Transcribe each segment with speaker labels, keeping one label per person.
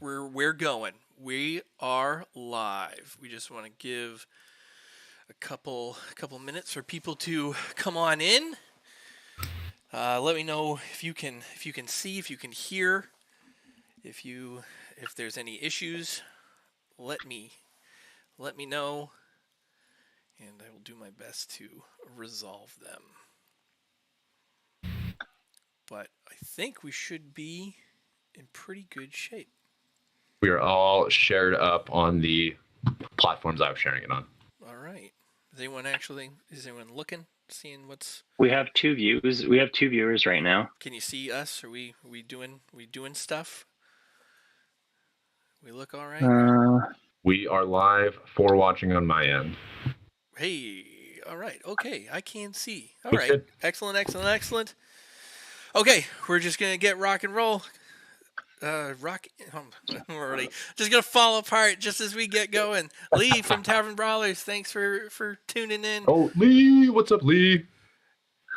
Speaker 1: We're going. We are live. We just want to give a couple minutes for people to come on in. Let me know if you can see, if you can hear, if there's any issues. Let me know, and I will do my best to resolve them. But I think we should be in pretty good shape.
Speaker 2: We are all shared up on the platforms I was sharing it on.
Speaker 1: All right. Is anyone looking, seeing what's?
Speaker 3: We have two views. We have two viewers right now.
Speaker 1: Can you see us? Are we doing stuff? We look all right.
Speaker 2: We are live for watching on my end.
Speaker 1: Hey, all right. Okay, I can see. All
Speaker 2: Looks
Speaker 1: right.
Speaker 2: good.
Speaker 1: Excellent. Okay, we're just gonna get rock and roll. We're already just gonna fall apart just as we get going. Lee from Tavern Brawlers, thanks for tuning in.
Speaker 2: Oh, Lee, what's up, Lee?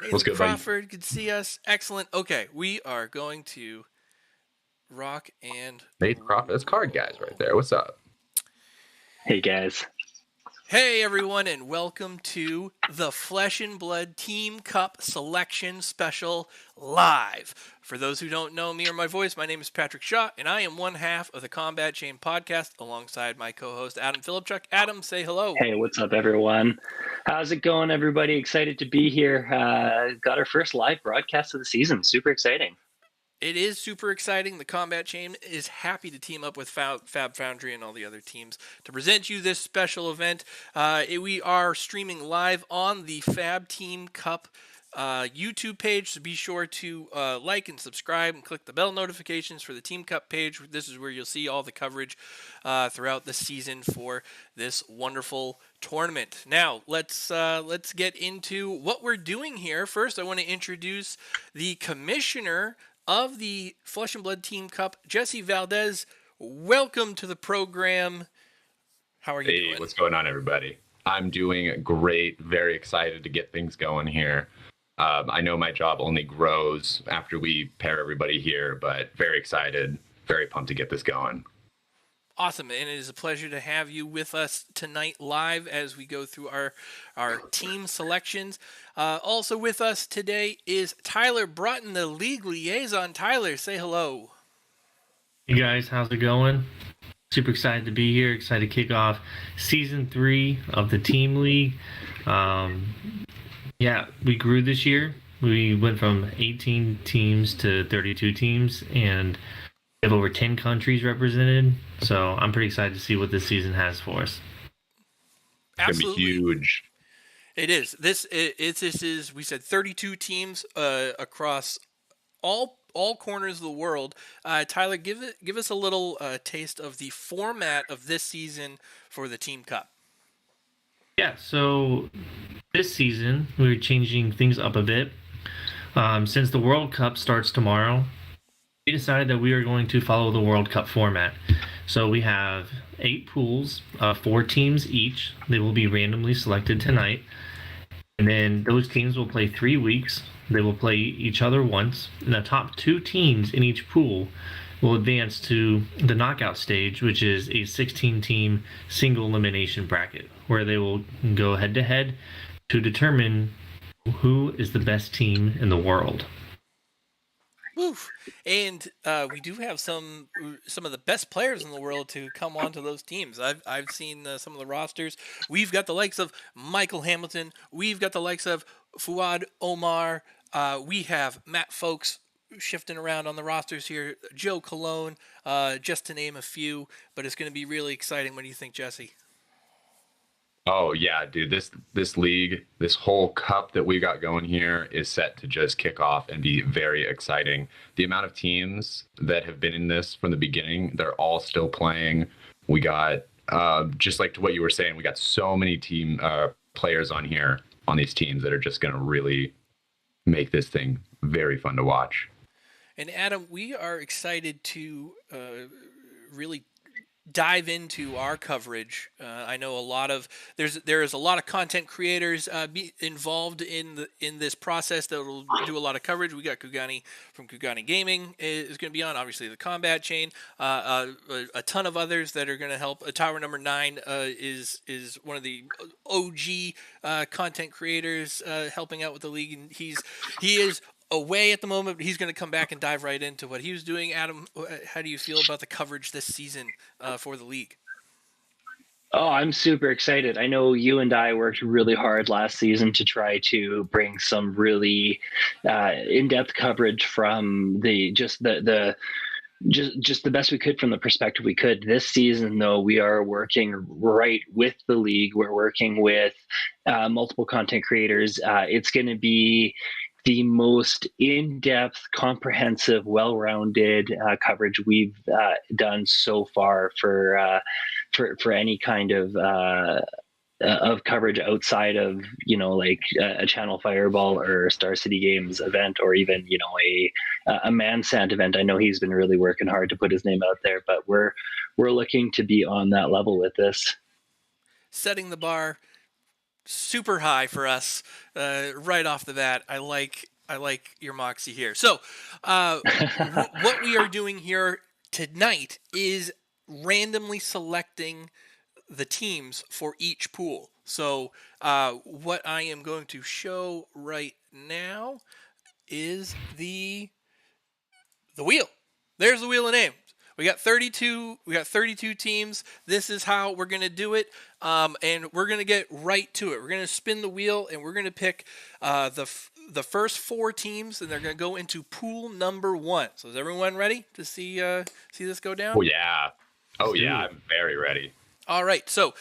Speaker 1: Nathan
Speaker 2: What's good,
Speaker 1: Crawford, good to see us. Excellent. Okay, we are going to rock and
Speaker 2: Nathan Crawford, that's Card Guys right there. What's up?
Speaker 3: Hey guys.
Speaker 1: Hey everyone, and welcome to the Flesh and Blood Team Cup Selection Special Live. For those who don't know me or my voice, my name is Patrick Shaw, and I am one half of the Combat Chain podcast alongside my co-host Adam Filipchuk. Adam, say hello.
Speaker 3: Hey, what's up everyone? How's it going, everybody? Excited to be here. Got our first live broadcast of the season. Super exciting.
Speaker 1: It is super exciting. The Combat Chain is happy to team up with FaB Foundry and all the other teams to present you this special event. We are streaming live on the FaB Team Cup YouTube page, so be sure to like and subscribe and click the bell notifications for the Team Cup page. This is where you'll see all the coverage throughout the season for this wonderful tournament. Now, let's get into what we're doing here. First, I want to introduce the commissioner of the Flesh and Blood Team Cup, Jesse Valdez. Welcome to the program. How are you doing?
Speaker 2: Hey, what's going on, everybody? I'm doing great. Very excited to get things going here. I know my job only grows after we pair everybody here, but very excited, very pumped to get this going.
Speaker 1: Awesome, and it is a pleasure to have you with us tonight live as we go through our team selections. Also with us today is Tyler Brotton, the league liaison. Tyler, say hello.
Speaker 4: Hey guys, how's it going? Super excited to be here. Excited to kick off season 3 of the team league. We grew this year. We went from 18 teams to 32 teams, and we have over 10 countries represented. So I'm pretty excited to see what this season has for us.
Speaker 1: Absolutely.
Speaker 2: It's gonna be huge.
Speaker 1: It is. This is we said 32 teams across all corners of the world. Tyler, give us a little taste of the format of this season for the Team Cup.
Speaker 4: Yeah, so this season we're changing things up a bit. Since the World Cup starts tomorrow, we decided that we are going to follow the World Cup format. So we have 8 pools, 4 teams each. They will be randomly selected tonight. And then those teams will play 3 weeks. They will play each other once. And the top 2 teams in each pool will advance to the knockout stage, which is a 16-team single elimination bracket, where they will go head-to-head to determine who is the best team in the world.
Speaker 1: Woof. And we do have some of the best players in the world to come onto those teams. I've seen some of the rosters. We've got the likes of Michael Hamilton. We've got the likes of Fuad Omar. We have Matt Folks shifting around on the rosters here. Joe Cologne, just to name a few. But it's going to be really exciting. What do you think, Jesse?
Speaker 2: Oh yeah, dude, this league, this whole cup that we got going here is set to just kick off and be very exciting. The amount of teams that have been in this from the beginning, they're all still playing. We got just like to what you were saying, we got so many team players on here on these teams that are just going to really make this thing very fun to watch.
Speaker 1: And Adam, we are excited to really dive into our coverage, I know there is a lot of content creators involved in this process that will do a lot of coverage. We got Kugani from Kugani Gaming is going to be on, obviously the Combat Chain, a ton of others that are going to help. Tower Number 9 is one of the OG content creators helping out with the league, and he is away at the moment, but he's going to come back and dive right into what he was doing. Adam, how do you feel about the coverage this season for the league?
Speaker 3: Oh, I'm super excited. I know you and I worked really hard last season to try to bring some really in-depth coverage from just the best we could from the perspective we could. This season, though, we are working right with the league. We're working with multiple content creators. It's going to be the most in-depth, comprehensive, well-rounded coverage we've done so far for any kind of coverage outside of like a Channel Fireball or Star City Games event, or even a Mansant event. I know he's been really working hard to put his name out there, but we're looking to be on that level with this.
Speaker 1: Setting the bar super high for us right off the bat. I like your moxie here. So what we are doing here tonight is randomly selecting the teams for each pool. So what I am going to show right now is the wheel. There's the wheel of names. We got 32 teams. This is how we're going to do it. And we're going to get right to it. We're going to spin the wheel, and we're going to pick the first 4 teams, and they're going to go into pool number 1. So is everyone ready to see this go down?
Speaker 2: Oh yeah, I'm very ready.
Speaker 1: All right. So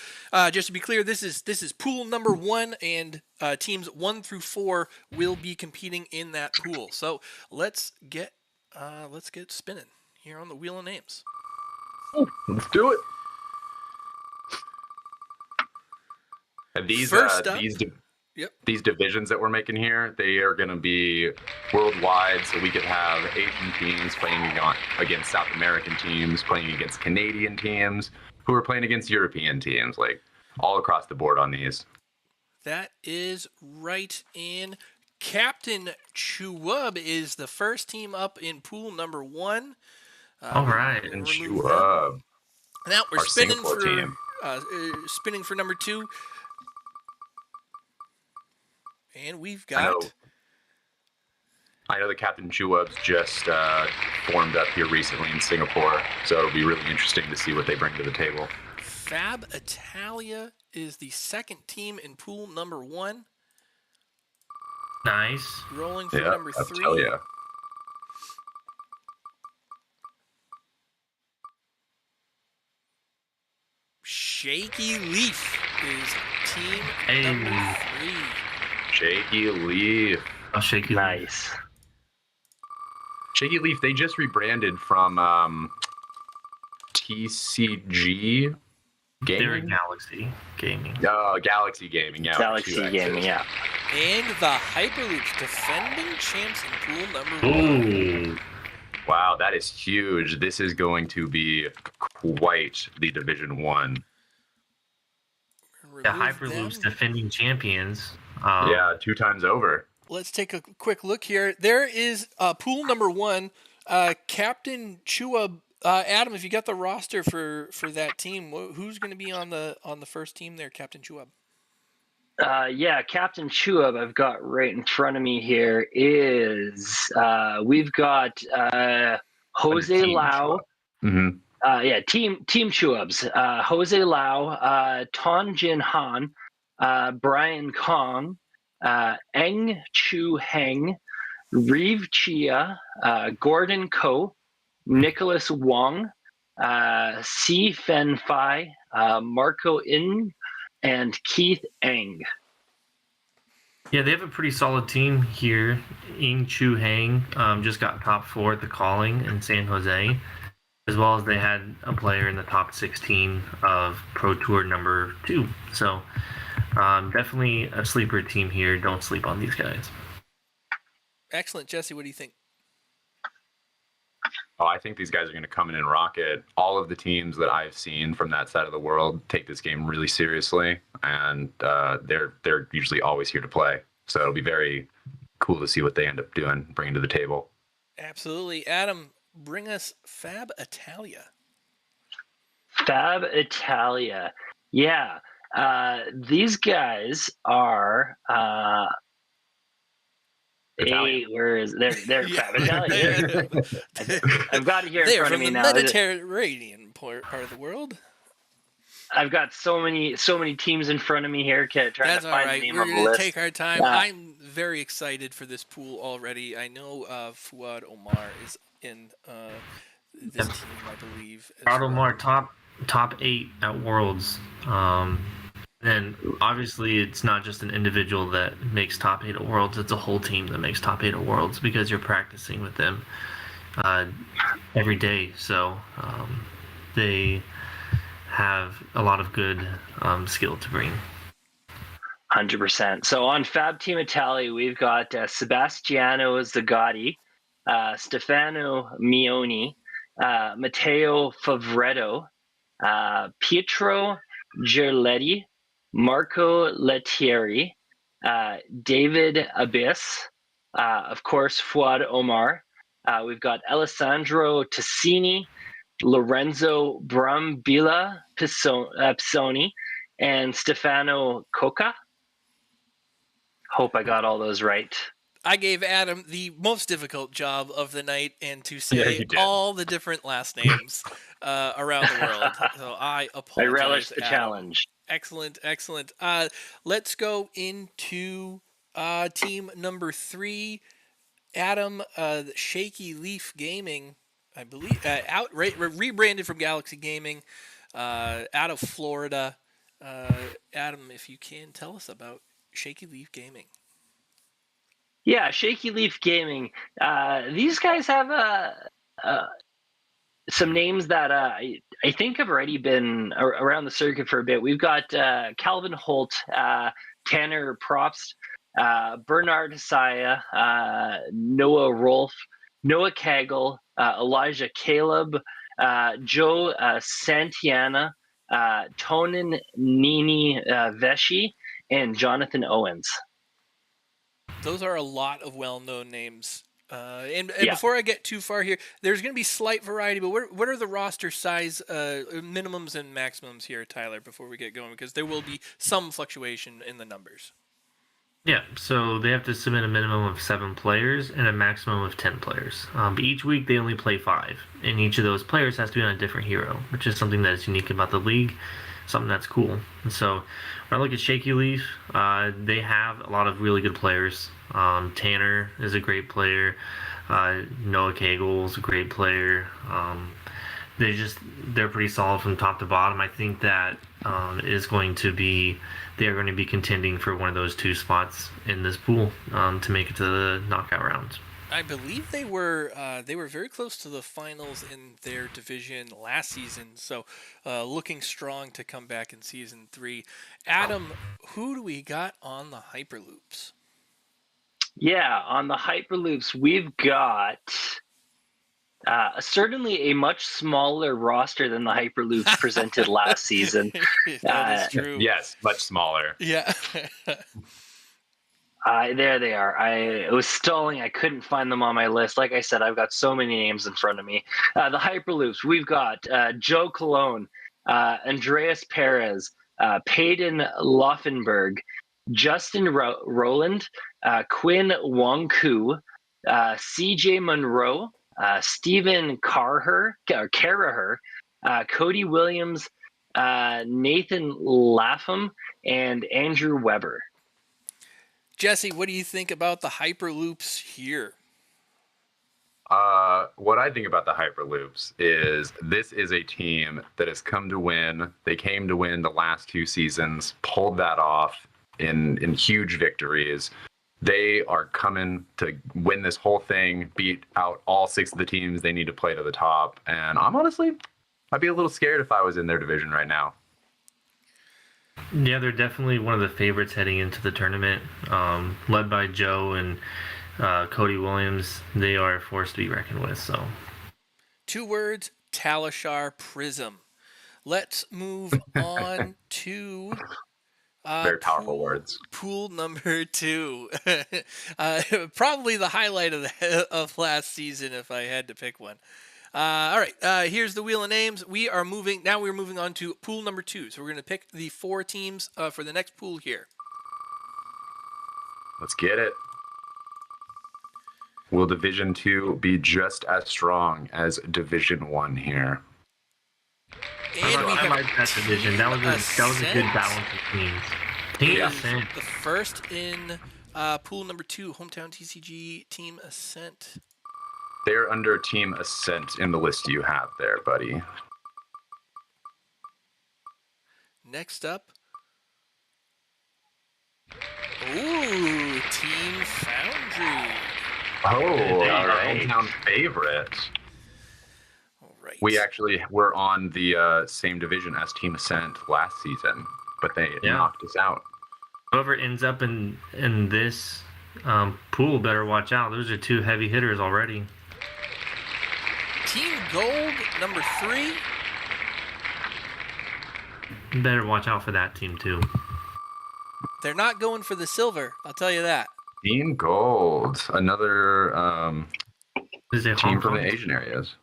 Speaker 1: just to be clear, this is pool number 1, and teams 1 through 4 will be competing in that pool. So let's get spinning here on the wheel of names.
Speaker 2: Let's do it. And these
Speaker 1: First up,
Speaker 2: these divisions that we're making here, they are going to be worldwide, so we could have Asian teams playing against South American teams, playing against Canadian teams, who are playing against European teams, like all across the board on these.
Speaker 1: That is right. In Captain Chuwub is the first team up in pool number 1.
Speaker 4: All right.
Speaker 2: And Chuwub.
Speaker 1: Now we're spinning
Speaker 2: team.
Speaker 1: Spinning for number 2. And we've got...
Speaker 2: I know the Captain Chuwubs just formed up here recently in Singapore, so it'll be really interesting to see what they bring to the table.
Speaker 1: FaB Italia is the second team in pool number 1.
Speaker 4: Nice.
Speaker 1: Rolling for number 3.
Speaker 2: Italia.
Speaker 1: Shaky Leaf is team number 3.
Speaker 2: Shaky Leaf.
Speaker 4: Oh, Shaky
Speaker 3: Nice.
Speaker 4: Leaf.
Speaker 2: Shaky Leaf, they just rebranded from TCG Gaming?
Speaker 4: They're Galaxy Gaming.
Speaker 2: Galaxy Gaming, yeah.
Speaker 3: Galaxy Gaming, yeah.
Speaker 1: And the Hyperloops, defending champs in pool number 1.
Speaker 4: Ooh.
Speaker 2: Wow, that is huge. This is going to be quite the Division 1.
Speaker 4: The Hyperloops defending champions.
Speaker 2: 2 times over.
Speaker 1: Let's take a quick look here. There is pool number 1. Captain Chua. Adam, if you got the roster for that team, who's going to be on the first team there, Captain Chua?
Speaker 3: Captain Chuab, I've got right in front of me here is we've got Jose Lau.
Speaker 2: Mm-hmm.
Speaker 3: Team Chuabs. Jose Lau, Ton Jin Han, Brian Kong, Eng Chu Heng, Reeve Chia, Gordon Ko, Nicholas Wong, Si Fen Fai, Marco In, and Keith Eng.
Speaker 4: Yeah, they have a pretty solid team here. Ing Chu Hang just got top 4 at the Calling in San Jose, as well as they had a player in the top 16 of Pro Tour number 2. So definitely a sleeper team here. Don't sleep on these guys.
Speaker 1: Excellent. Jesse, what do you think?
Speaker 2: Oh, I think these guys are going to come in and rock it. All of the teams that I've seen from that side of the world take this game really seriously, and they're usually always here to play. So it'll be very cool to see what they end up doing, bringing to the table.
Speaker 1: Absolutely. Adam, bring us FaB Italia.
Speaker 3: FaB Italia. Yeah. These guys are where is they're FaB Italia. I've got it here in front of me now.
Speaker 1: They're from the Mediterranean part of the world.
Speaker 3: I've got so many teams in front of me here. Trying
Speaker 1: That's
Speaker 3: to find
Speaker 1: all right.
Speaker 3: the name
Speaker 1: We're
Speaker 3: of the
Speaker 1: going to
Speaker 3: list.
Speaker 1: take our time. I'm very excited for this pool already. I know FaD Omar is in this team, I believe.
Speaker 4: FaD Omar top 8 at Worlds. And obviously, it's not just an individual that makes top 8 at Worlds. It's a whole team that makes top 8 at Worlds because you're practicing with them every day. So they have a lot of good skill to bring.
Speaker 3: 100%. So on FaB Team Italia, we've got Sebastiano Zagatti, Stefano Mioni, Matteo Favretto, Pietro Gerletti, Marco Lettieri, David Abyss, of course, FaD Omar. We've got Alessandro Tassini, Lorenzo Brambilla Pisoni, and Stefano Coca. Hope I got all those right.
Speaker 1: I gave Adam the most difficult job of the night and to say all the different last names around the world. So I apologize.
Speaker 3: I relish the
Speaker 1: Adam.
Speaker 3: challenge.
Speaker 1: Excellent. Let's go into team number 3. Adam, Shaky Leaf Gaming, I believe, rebranded from Galaxy Gaming, out of Florida. Adam, if you can, tell us about Shaky Leaf Gaming.
Speaker 3: Yeah, Shaky Leaf Gaming. These guys have some names that I think have already been around the circuit for a bit. We've got Calvin Holt, Tanner Probst, Bernard Saya, Noah Rolfe, Noah Kagel, Elijah Caleb, Joe Santiana, Tonin Nini Vesci, and Jonathan Owens.
Speaker 1: Those are a lot of well-known names. And before I get too far here, there's going to be slight variety, but what are the roster size minimums and maximums here, Tyler, before we get going? Because there will be some fluctuation in the numbers.
Speaker 4: Yeah, so they have to submit a minimum of 7 players and a maximum of 10 players. But each week they only play 5, and each of those players has to be on a different hero, which is something that is unique about the league, something that's cool. And so when I look at Shaky Leaf, they have a lot of really good players. Tanner is a great player. Noah Kagel is a great player. They're pretty solid from top to bottom. I think that they're going to be contending for one of those 2 spots in this pool to make it to the knockout rounds.
Speaker 1: I believe they were very close to the finals in their division last season, so looking strong to come back in season 3. Adam, who do we got on the Hyperloops?
Speaker 3: Yeah, on the Hyperloops, we've got certainly a much smaller roster than the Hyperloops presented last season.
Speaker 1: That is true.
Speaker 2: Yes, much smaller.
Speaker 1: Yeah.
Speaker 3: There they are. I was stalling. I couldn't find them on my list. Like I said, I've got so many names in front of me. The Hyperloops, we've got Joe Cologne, Andreas Perez, Peyton Loffenberg, Justin Rowland, Quinn Wongku, CJ Monroe, Stephen Carraher, Cody Williams, Nathan Lapham, and Andrew Weber.
Speaker 1: Jesse, what do you think about the Hyperloops here?
Speaker 2: What I think about the Hyperloops is this is a team that has come to win. They came to win the last 2 seasons, pulled that off in huge victories. They are coming to win this whole thing, beat out all 6 of the teams they need to play to the top. And I'd be a little scared if I was in their division right now.
Speaker 4: Yeah, they're definitely one of the favorites heading into the tournament. Led by Joe and Cody Williams, they are a force to be reckoned with. So,
Speaker 1: 2 words, Talishar Prism. Let's move on to
Speaker 2: Very powerful words.
Speaker 1: Pool number 2. Probably the highlight of last season if I had to pick one. All right, here's the wheel of names. We're moving on to pool number 2. So we're going to pick the 4 teams for the next pool here.
Speaker 2: Let's get it. Will Division 2 be just as strong as Division 1 here?
Speaker 1: And we
Speaker 4: I
Speaker 1: have
Speaker 4: like that division. That was a good balance of teams. Team Ascent.
Speaker 1: the first in pool number 2, Hometown TCG Team Ascent.
Speaker 2: They're under Team Ascent in the list you have there, buddy.
Speaker 1: Next up. Ooh, Team Foundry.
Speaker 2: Oh, our
Speaker 3: right.
Speaker 2: hometown favorite.
Speaker 1: All right.
Speaker 2: We actually were on the same division as Team Ascent last season, but they knocked us out.
Speaker 4: Whoever ends up in this pool better watch out. Those are 2 heavy hitters already.
Speaker 1: Team Gold, number 3.
Speaker 4: Better watch out for that team too.
Speaker 1: They're not going for the silver, I'll tell you that.
Speaker 2: Team Gold, another
Speaker 4: Is it
Speaker 2: team
Speaker 4: Hong
Speaker 2: from
Speaker 4: Kong?
Speaker 2: the Asian areas.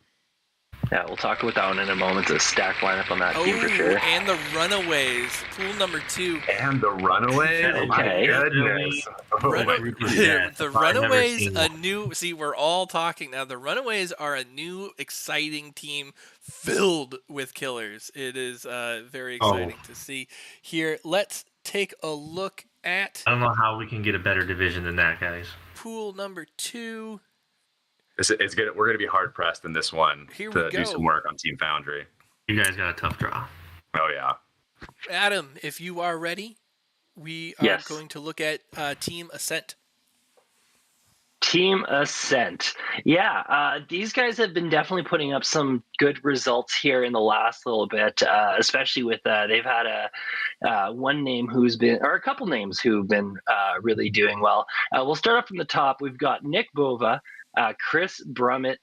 Speaker 3: Yeah, we'll talk about that one in a moment. It's a stacked lineup on that team for
Speaker 1: Oh,
Speaker 3: sure.
Speaker 1: and the Runaways, pool number 2.
Speaker 2: And the Runaways.
Speaker 3: Okay.
Speaker 2: Oh my goodness.
Speaker 1: The Runaways, a new. See, we're all talking now. The Runaways are a new, exciting team filled with killers. It is very exciting to see. Here, let's take a look at
Speaker 4: I don't know how we can get a better division than that, guys.
Speaker 1: pool number 2.
Speaker 2: It's good. We're going to be hard pressed in this one
Speaker 1: Here
Speaker 2: to
Speaker 1: we
Speaker 2: do
Speaker 1: go.
Speaker 2: some work on Team Foundry.
Speaker 4: You guys got a tough draw.
Speaker 2: Oh yeah.
Speaker 1: Adam, if you are ready, we are
Speaker 3: Yes.
Speaker 1: going to look at Team Ascent.
Speaker 3: Team Ascent. Yeah, these guys have been definitely putting up some good results here in the last little bit, especially with they've had one name who's been, or a couple names who've been really doing well. We'll start off from the top. We've got Nick Bova, Chris Brummett,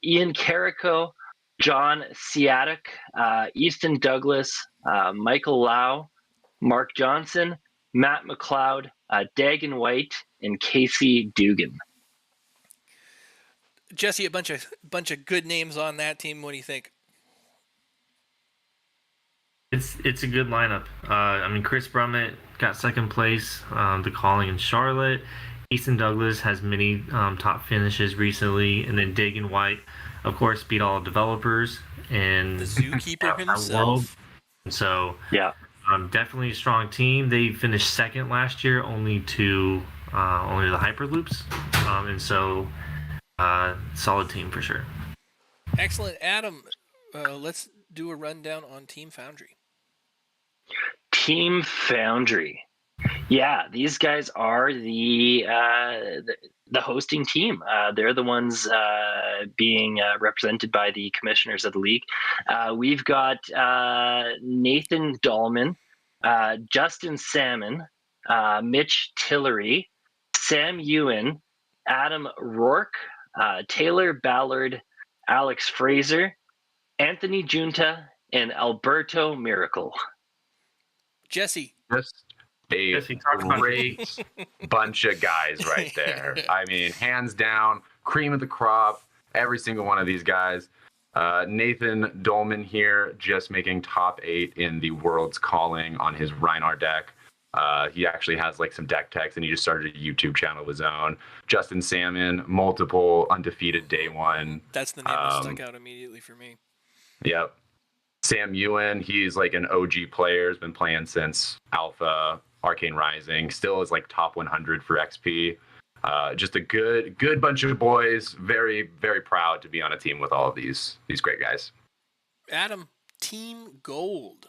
Speaker 3: Ian Carrico, John Siatic, Easton Douglas, Michael Lau, Mark Johnson, Matt McLeod, Dagan White, and Casey Dugan.
Speaker 1: Jesse, a bunch of good names on that team. What do you think?
Speaker 4: It's a good lineup. I mean, Chris Brummett got second place. The calling in Charlotte. Easton Douglas has many top finishes recently, and then Dagan White, of course, beat all developers and
Speaker 1: The Zookeeper
Speaker 4: World.
Speaker 1: himself.
Speaker 4: So
Speaker 3: Yeah.
Speaker 4: definitely a strong team. They finished second last year, only to the Hyperloops, and so solid team for sure.
Speaker 1: Excellent, Adam. Let's do a rundown on Team Foundry.
Speaker 3: Team Foundry. Yeah, these guys are the hosting team. They're the ones being represented by the commissioners of the league. We've got Nathan Dahlman, Justin Salmon, Mitch Tillery, Sam Ewan, Adam Rourke, Taylor Ballard, Alex Fraser, Anthony Junta, and Alberto Miracle.
Speaker 1: Jesse.
Speaker 2: Just a
Speaker 4: Jesse, talk about
Speaker 2: great bunch of guys right there. I mean, hands down, cream of the crop, every single one of these guys. Nathan Dolman here, just making top 8 in the World's Calling on his Rhinar deck. He actually has like some deck techs, and he just started a YouTube channel of his own. Justin Salmon, multiple undefeated day 1.
Speaker 1: That's the name that stuck out immediately for me.
Speaker 2: Yep. Sam Ewan, he's like an OG player, has been playing since Alpha, Arcane Rising, still is like top 100 for XP. Just a good bunch of boys. Very, very proud to be on a team with all of these great guys.
Speaker 1: Adam, Team Gold.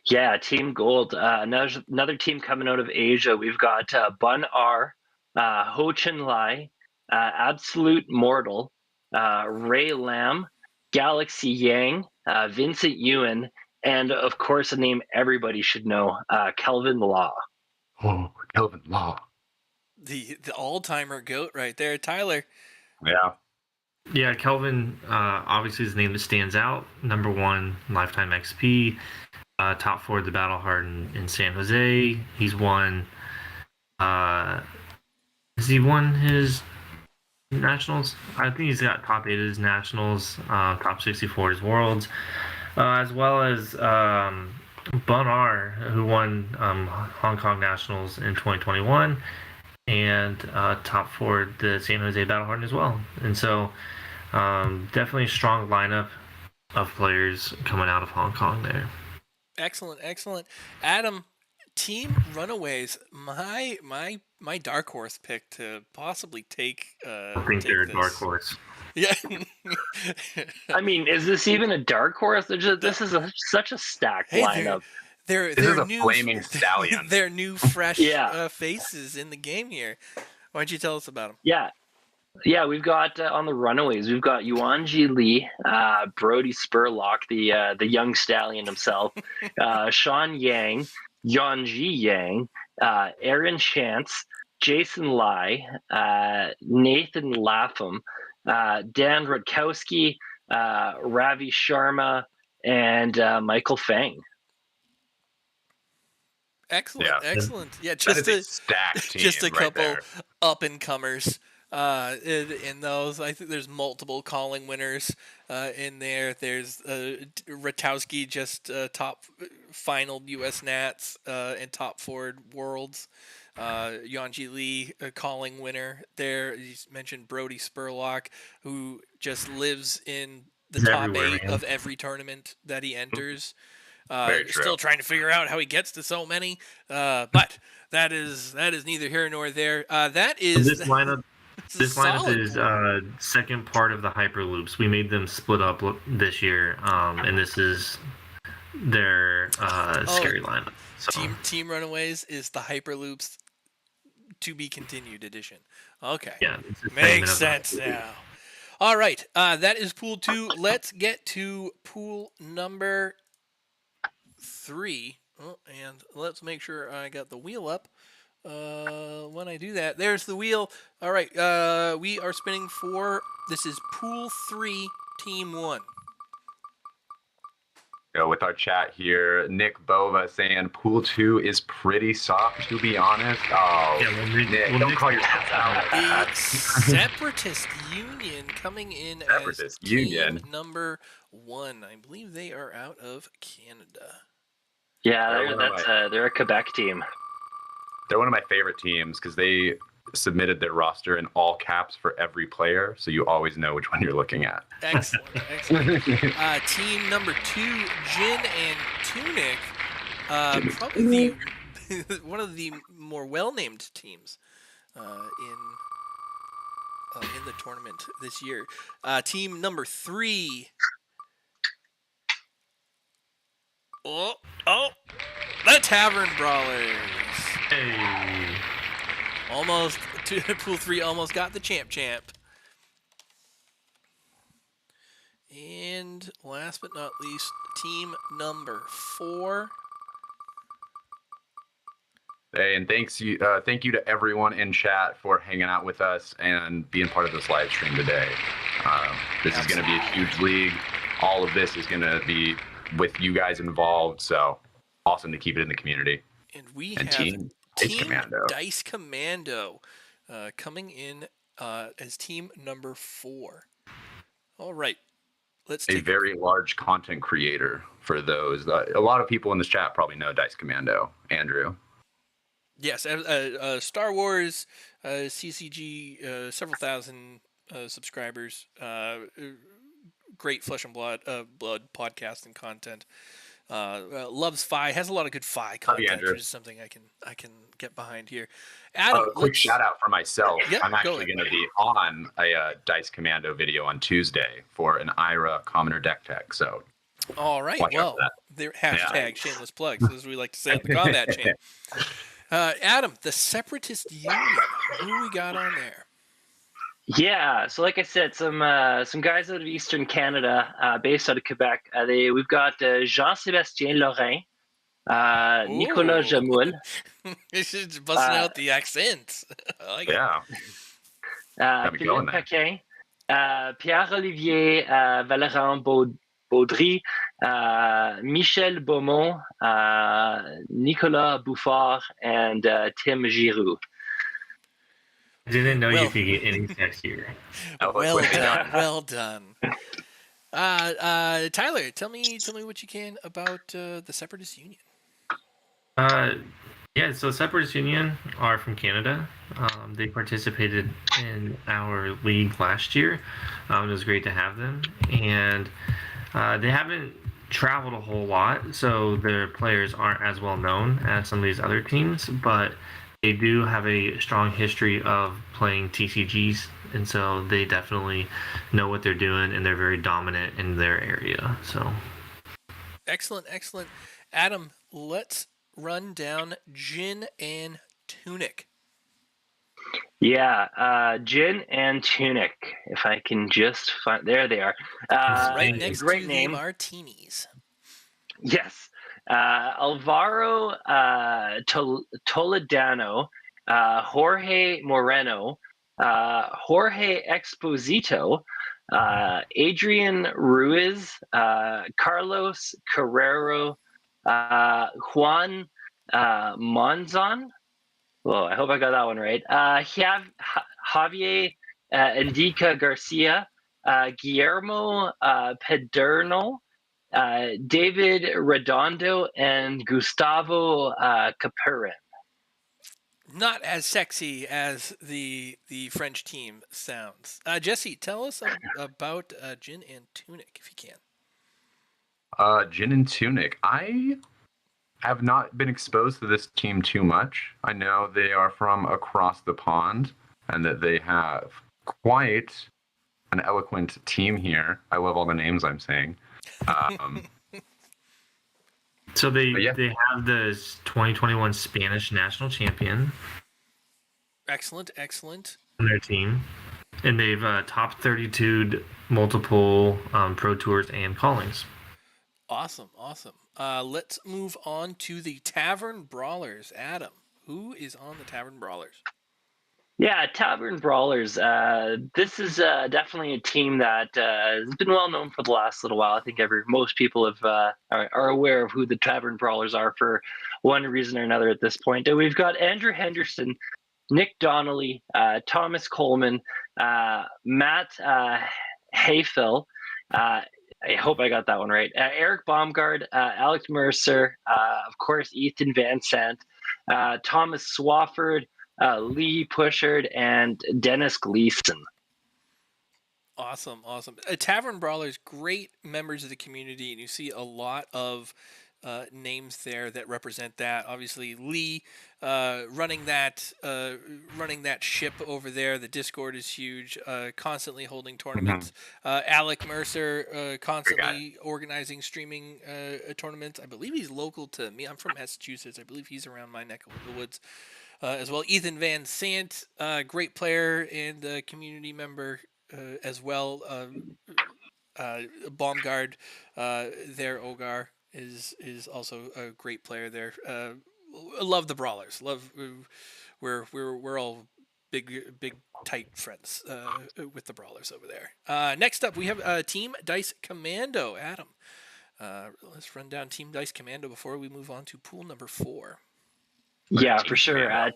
Speaker 3: Yeah, Team Gold. Another team coming out of Asia. We've got Bun R, Ho Chen Lai, Absolute Mortal, Ray Lam, Galaxy Yang, Vincent Ewan, and of course a name everybody should know, Kelvin Law.
Speaker 2: Oh, Kelvin Law.
Speaker 1: The all-timer GOAT right there. Tyler.
Speaker 2: Yeah.
Speaker 4: Yeah, Kelvin obviously is the name that stands out. Number 1 lifetime XP, top 4 at the Battle Hardened in San Jose. He's won. Has he won his nationals? I think he's got top 8 at his nationals, top 64 at his worlds, as well as Bonar, who won Hong Kong nationals in 2021, and top 4 at the San Jose Battle Hardened as well. And so, definitely a strong lineup of players coming out of Hong Kong there.
Speaker 1: Excellent. Adam, Team Runaways, my dark horse pick to possibly take.
Speaker 4: I think they're a dark horse.
Speaker 1: Yeah.
Speaker 3: I mean, is this even a dark horse? This is such a stacked lineup.
Speaker 1: This
Speaker 2: is a flaming stallion.
Speaker 1: They're new, fresh faces in the game here. Why don't you tell us about them?
Speaker 3: Yeah, we've got on the Runaways, we've got Yuanji Li, Brody Spurlock, the young stallion himself, Sean Yang, Yanji Yang, Aaron Chance, Jason Lai, Nathan Lapham, Dan Rutkowski, Ravi Sharma, and Michael Fang.
Speaker 1: Excellent. Yeah, just
Speaker 2: a stacked team
Speaker 1: just a couple
Speaker 2: right
Speaker 1: up and comers in those. I think there's multiple calling winners in there. There's Rutkowski, just top final U.S. Nats and top forward Worlds. Yanji Lee, a calling winner there. You mentioned Brody Spurlock, who just lives in the top 8 of every tournament that he enters. Still trying to figure out how he gets to so many, but that is neither here nor there. That is
Speaker 4: this lineup. This lineup is second part of the Hyperloops. We made them split up this year, and this is their scary lineup. So.
Speaker 1: Team Runaways is the Hyperloops to be continued edition. Okay,
Speaker 4: yeah,
Speaker 1: makes sense now. All right, that is pool 2. Let's get to pool number 3. Oh, and let's make sure I got the wheel up. When I do that, there's the wheel. All right, we are spinning for, this is pool 3, team 1.
Speaker 2: With our chat here, Nick Bova saying pool 2 is pretty soft, to be honest. Oh, yeah, Nick, don't call yourself out.
Speaker 1: The Separatist Union coming in as team number 1. I believe they are out of Canada.
Speaker 3: Yeah, they're a Quebec team.
Speaker 2: They're one of my favorite teams because they submitted their roster in all caps for every player, so you always know which one you're looking at.
Speaker 1: Excellent. Team number 2, Jin and Tunic, probably one of the more well-named teams in the tournament this year. Team number 3. Oh, the Tavern Brawlers.
Speaker 4: Hey.
Speaker 1: Almost, pool 3 almost got the champ. And last but not least, team number 4.
Speaker 2: Hey, and thank you to everyone in chat for hanging out with us and being part of this live stream today. This is going to be a huge league. All of this is going to be with you guys involved, so awesome to keep it in the community.
Speaker 1: And we have Team Dice Commando coming in as team number 4. All right. Let's take
Speaker 2: a very large content creator for those. A lot of people in this chat probably know Dice Commando. Andrew.
Speaker 1: Yes, Star Wars, CCG, several thousand subscribers. Great Flesh and Blood podcast and content. Loves FaB, has a lot of good FaB content, which is something I can get behind here. Adam,
Speaker 2: quick shout out for myself.
Speaker 1: Yeah,
Speaker 2: I'm actually going to be on a Dice Commando video on Tuesday for an IRA Commoner deck tech. So,
Speaker 1: all right, well, they're hashtag shameless plugs, as we like to say on the combat chain. Adam, the Separatist Union, who we got on there?
Speaker 3: Yeah, so like I said, some guys out of Eastern Canada, based out of Quebec. We've got Jean-Sébastien Lorrain, Nicolas Jamoul.
Speaker 1: Just busting out the accents. I like it.
Speaker 3: Kevin Paquin, Pierre-Olivier Valérand Baudry, Michel Beaumont, Nicolas Bouffard, and Tim Giroux.
Speaker 4: I didn't know
Speaker 1: Well-
Speaker 4: you could get any sexier.
Speaker 1: Well done. Well done. Tyler, tell me what you can about the Separatist Union.
Speaker 4: Yeah, so Separatist Union are from Canada. They participated in our league last year. It was great to have them, and they haven't traveled a whole lot, so their players aren't as well known as some of these other teams, but they do have a strong history of playing TCGs, and so they definitely know what they're doing, and they're very dominant in their area. So
Speaker 1: Excellent. Adam, let's run down Gin and Tunic.
Speaker 3: Yeah, Gin and Tunic. If I can just find, there they are.
Speaker 1: Right next
Speaker 3: great
Speaker 1: to
Speaker 3: name.
Speaker 1: the martinis.
Speaker 3: Yes. Alvaro Toledano, Jorge Moreno, Jorge Exposito, Adrian Ruiz, Carlos Carrero, Juan Monzon. Whoa, I hope I got that one right. Javier Indica Garcia, Guillermo Pedernal, David Redondo, and Gustavo Caperin.
Speaker 1: Not as sexy as the French team sounds. Jesse, tell us about Gin and Tunic, if you can.
Speaker 2: Gin and Tunic. I have not been exposed to this team too much. I know they are from across the pond and that they have quite an eloquent team here. I love all the names I'm saying.
Speaker 4: So they have the 2021 Spanish national champion
Speaker 1: Excellent.
Speaker 4: on their team, and they've top 32'd multiple pro tours and callings.
Speaker 1: Awesome. Let's move on to the Tavern Brawlers. Adam, who is on the Tavern Brawlers?
Speaker 3: Yeah, Tavern Brawlers. This is definitely a team that has been well known for the last little while. I think most people are aware of who the Tavern Brawlers are for one reason or another at this point. And we've got Andrew Henderson, Nick Donnelly, Thomas Coleman, Matt Hayfill. I hope I got that one right. Eric Baumgard, Alex Mercer, of course, Ethan Van Sant, Thomas Swafford, Lee Pushard, and Dennis Gleason.
Speaker 1: Awesome. Tavern Brawlers, great members of the community, and you see a lot of names there that represent that. Obviously, Lee running that ship over there. The Discord is huge, constantly holding tournaments. Alec Mercer constantly organizing streaming tournaments. I believe he's local to me. I'm from Massachusetts. I believe he's around my neck of the woods as well. Ethan Van Sant, great player and community member as well. Baumgard, there, Ogar is also a great player there. Love the Brawlers. We're all big tight friends with the Brawlers over there. Next up, we have Team Dice Commando. Adam, let's run down Team Dice Commando before we move on to pool number 4.
Speaker 3: Yeah, for sure.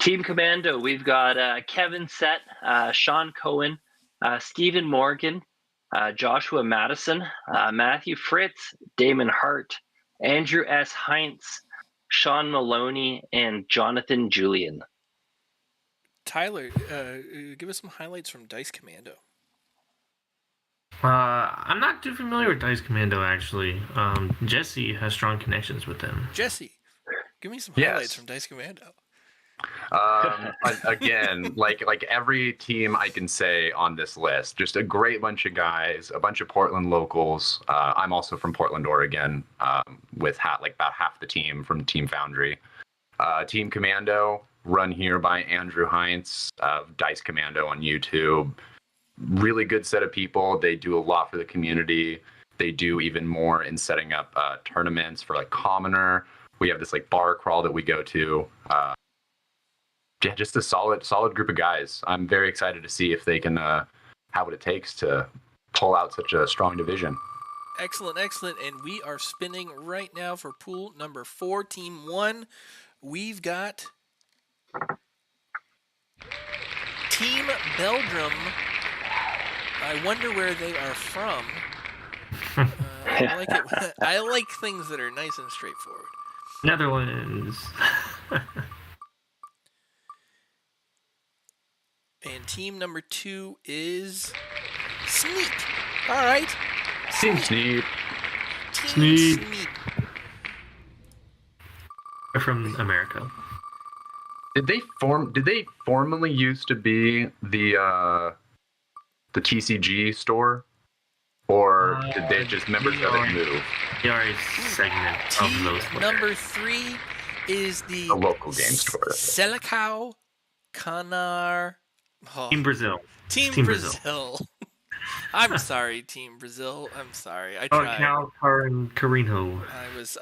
Speaker 3: Team Commando, we've got Kevin Sett, Sean Cohen, Stephen Morgan, Joshua Madison, Matthew Fritz, Damon Hart, Andrew S. Heinz, Sean Maloney, and Jonathan Julian.
Speaker 1: Tyler, give us some highlights from Dice Commando.
Speaker 4: I'm not too familiar with Dice Commando, actually. Jesse has strong connections with them.
Speaker 1: Jesse, give me some highlights from Dice Commando.
Speaker 2: Again, like every team I can say on this list, just a great bunch of guys, a bunch of Portland locals. I'm also from Portland, Oregon, with about half the team from Team Foundry. Team Commando, run here by Andrew Heinz of Dice Commando on YouTube. Really good set of people. They do a lot for the community. They do even more in setting up tournaments for Commoner. We have this bar crawl that we go to. Yeah, just a solid group of guys. I'm very excited to see if they can have what it takes to pull out such a strong division.
Speaker 1: Excellent, excellent. And we are spinning right now for pool number 4, Team 1. We've got Team Belgium. I wonder where they are from. I like it. I like things that are nice and straightforward.
Speaker 4: Netherlands.
Speaker 1: And team number 2 is Sneak. All right.
Speaker 2: Sneak.
Speaker 1: Team
Speaker 4: Sneak.
Speaker 1: Sneak.
Speaker 4: They're from America.
Speaker 2: Did they formerly used to be the TCG store, or did they just members of it move?
Speaker 4: They are a segment of
Speaker 1: Team
Speaker 4: those.
Speaker 1: number 3 is the
Speaker 2: A local game store.
Speaker 1: Selecao Canar. Oh,
Speaker 4: Team Brazil.
Speaker 1: Team Brazil. I'm sorry, Team Brazil. I'm sorry. I
Speaker 4: Oh,
Speaker 1: tried.
Speaker 4: Cal Carino.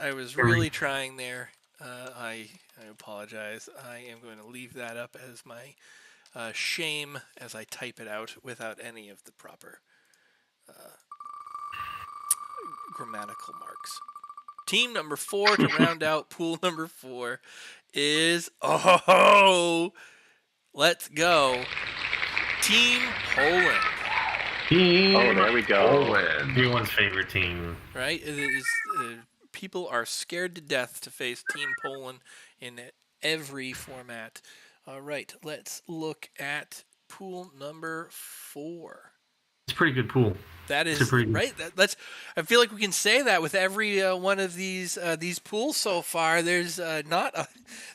Speaker 1: I was really trying there. I apologize. I am going to leave that up as my shame as I type it out without any of the proper grammatical marks. Team number 4 to round out pool number 4 is let's go. Team Poland.
Speaker 3: Oh, there we go.
Speaker 2: Poland.
Speaker 4: Everyone's favorite team.
Speaker 1: Right? It is, people are scared to death to face Team Poland in every format. All right, let's look at pool number 4.
Speaker 4: It's a pretty good pool.
Speaker 1: That is right. Let's. I feel like we can say that with every one of these pools so far. There's not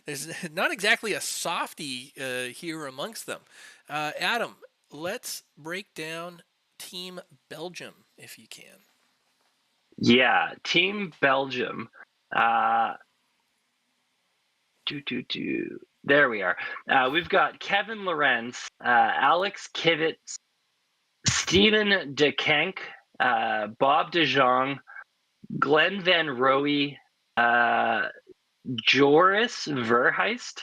Speaker 1: exactly a softie here amongst them. Adam, let's break down Team Belgium if you can.
Speaker 3: Yeah, Team Belgium. There we are. We've got Kevin Lorenz, Alex Kivitz, Steven De Kenk, Bob De Jong, Glenn Van Roey, Joris Verheist,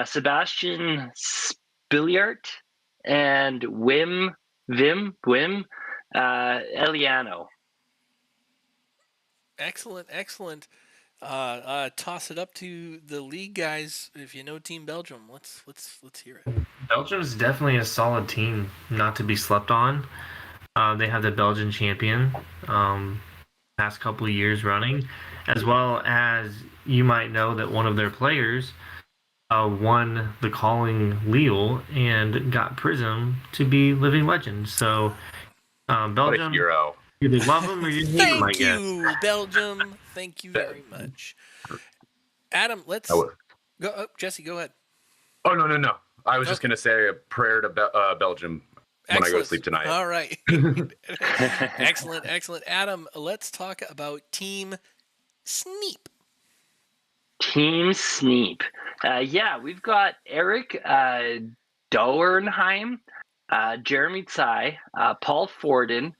Speaker 3: Sebastian Spilliart, and Wim Eliano.
Speaker 1: Excellent. Toss it up to the league guys if you know Team Belgium. Let's hear it.
Speaker 4: Belgium's definitely a solid team, not to be slept on. They have the Belgian champion past couple of years running, as well as you might know that one of their players won the Calling Lille and got Prism to be living legend. So Belgium,
Speaker 2: What a hero.
Speaker 4: you either love them or you hate them, I
Speaker 1: Thank
Speaker 4: guess.
Speaker 1: you, Belgium. Thank you very much. Adam, let's go. Jesse, go ahead.
Speaker 2: Oh, no. I was just going to say a prayer to Belgium when I go to sleep tonight.
Speaker 1: All right. Excellent. Adam, let's talk about Team Sneep.
Speaker 3: Team Sneep. We've got Eric Doernheim, Jeremy Tsai, Paul Forden,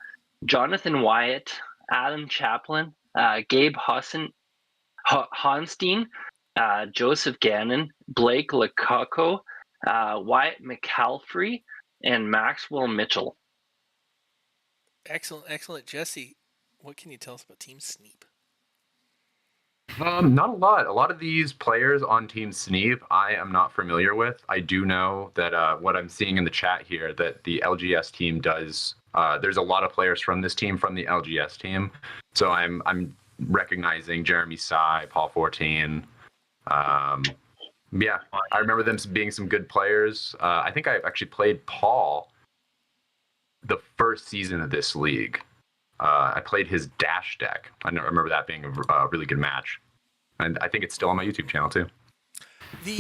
Speaker 3: Jonathan Wyatt, Adam Chaplin, Gabe Honstein, Joseph Gannon, Blake Lecoco, Wyatt McAlfrey, and Maxwell Mitchell.
Speaker 1: Excellent. Jesse, what can you tell us about Team Sneep?
Speaker 2: Not a lot. A lot of these players on Team Sneep I am not familiar with. I do know that what I'm seeing in the chat here, that the LGS team does. There's a lot of players from this team from the LGS team. So I'm recognizing Jeremy Tsai, Paul 14. I remember them being some good players. I think I actually played Paul the first season of this league. I played his Dash deck. I remember that being a really good match. And I think it's still on my YouTube channel, too.
Speaker 4: They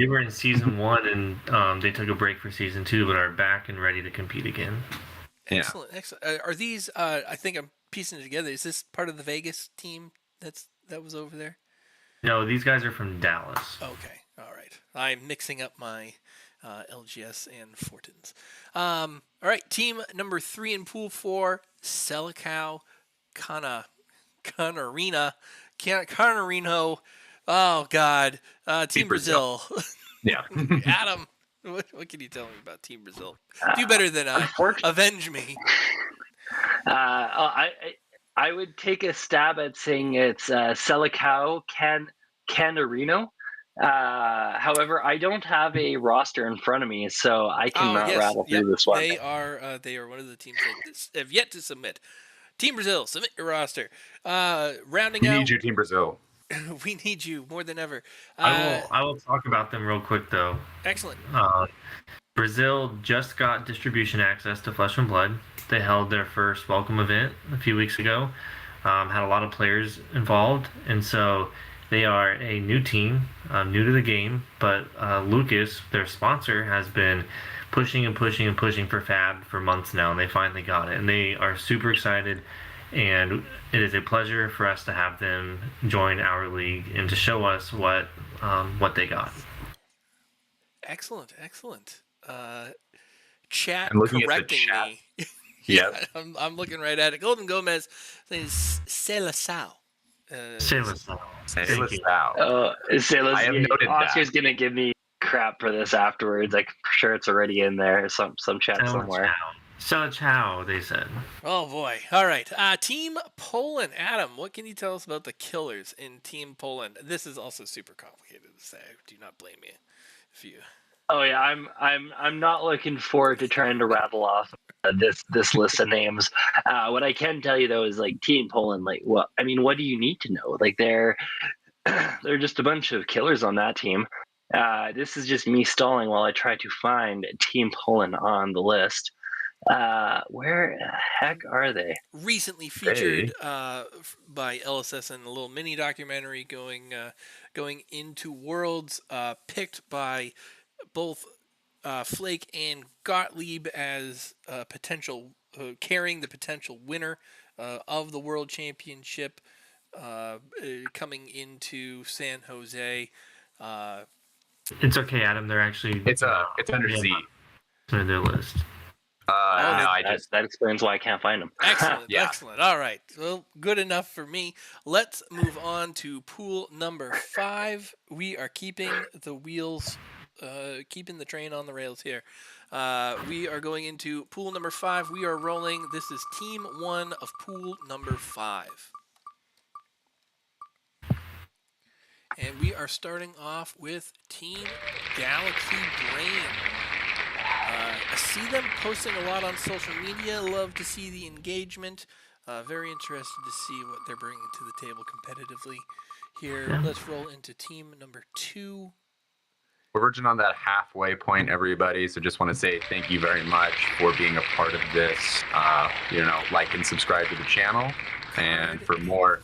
Speaker 4: were in season 1, and they took a break for season 2, but are back and ready to compete again.
Speaker 1: Excellent. Are these, I think I'm piecing it together, is this part of the Vegas team that was over there?
Speaker 4: No, these guys are from Dallas.
Speaker 1: Okay. All right. I'm mixing up my LGS and Fortins. All right. Team number 3 in pool 4, Selecao Canarino. Oh, God. Team Brazil.
Speaker 2: Yeah.
Speaker 1: Adam. What can you tell me about Team Brazil? Do better than I.
Speaker 3: Unfortunately,
Speaker 1: Avenge me.
Speaker 3: I would take a stab at saying it's Selicao Canarino. However, I don't have a roster in front of me, so I
Speaker 1: Oh
Speaker 3: cannot
Speaker 1: yes,
Speaker 3: rattle
Speaker 1: yep.
Speaker 3: through this one.
Speaker 1: They are one of the teams that have yet to submit. Team Brazil, submit your roster. Rounding
Speaker 2: We
Speaker 1: out,
Speaker 2: need you, Team Brazil.
Speaker 1: we need you more than ever.
Speaker 4: I will talk about them real quick though.
Speaker 1: Excellent.
Speaker 4: Brazil just got distribution access to Flesh and Blood. They held their first welcome event a few weeks ago. Had a lot of players involved, and so they are a new team, new to the game. But Lucas, their sponsor, has been pushing and pushing and pushing for FaB for months now, and they finally got it. And they are super excited, and it is a pleasure for us to have them join our league and to show us what they got.
Speaker 1: Excellent. Chat
Speaker 2: I'm looking at the
Speaker 1: correcting
Speaker 2: chat.
Speaker 1: me.
Speaker 2: Yep.
Speaker 1: I'm looking right at it. Golden Gomez says Seleção.
Speaker 4: Seleção.
Speaker 2: Thank you.
Speaker 3: I
Speaker 2: have noted
Speaker 3: Oscar's
Speaker 2: that.
Speaker 3: gonna give me crap for this afterwards. I'm sure it's already in there, some chat somewhere.
Speaker 4: Seleção, they said.
Speaker 1: Oh boy. All right. Team Poland. Adam, what can you tell us about the killers in Team Poland? This is also super complicated to say. Do not blame me if you.
Speaker 3: Oh yeah, I'm not looking forward to trying to rattle off this list of names. What I can tell you though is like Team Poland. Like, what do you need to know? Like they're just a bunch of killers on that team. This is just me stalling while I try to find Team Poland on the list. Where the heck are they?
Speaker 1: Recently featured by LSS in a little mini documentary going into Worlds, picked by both Flake and Gottlieb as potential carrying the potential winner of the World Championship coming into San Jose.
Speaker 4: It's okay, Adam. They're actually
Speaker 2: It's under Z.
Speaker 4: On their list.
Speaker 3: That explains why I can't find them.
Speaker 1: Excellent,
Speaker 2: Yeah.
Speaker 1: excellent. All right, well, good enough for me. Let's move on to pool number 5. We are keeping the wheels, keeping the train on the rails here. We are going into pool number 5. We are rolling. This is team 1 of pool number 5. And we are starting off with Team Galaxy Brain. I see them posting a lot on social media. Love to see the engagement. Very interested to see what they're bringing to the table competitively here.
Speaker 4: Yeah.
Speaker 1: Let's roll into team number 2.
Speaker 2: We're verging on that halfway point, everybody. So just want to say thank you very much for being a part of this. Like and subscribe to the channel. And for more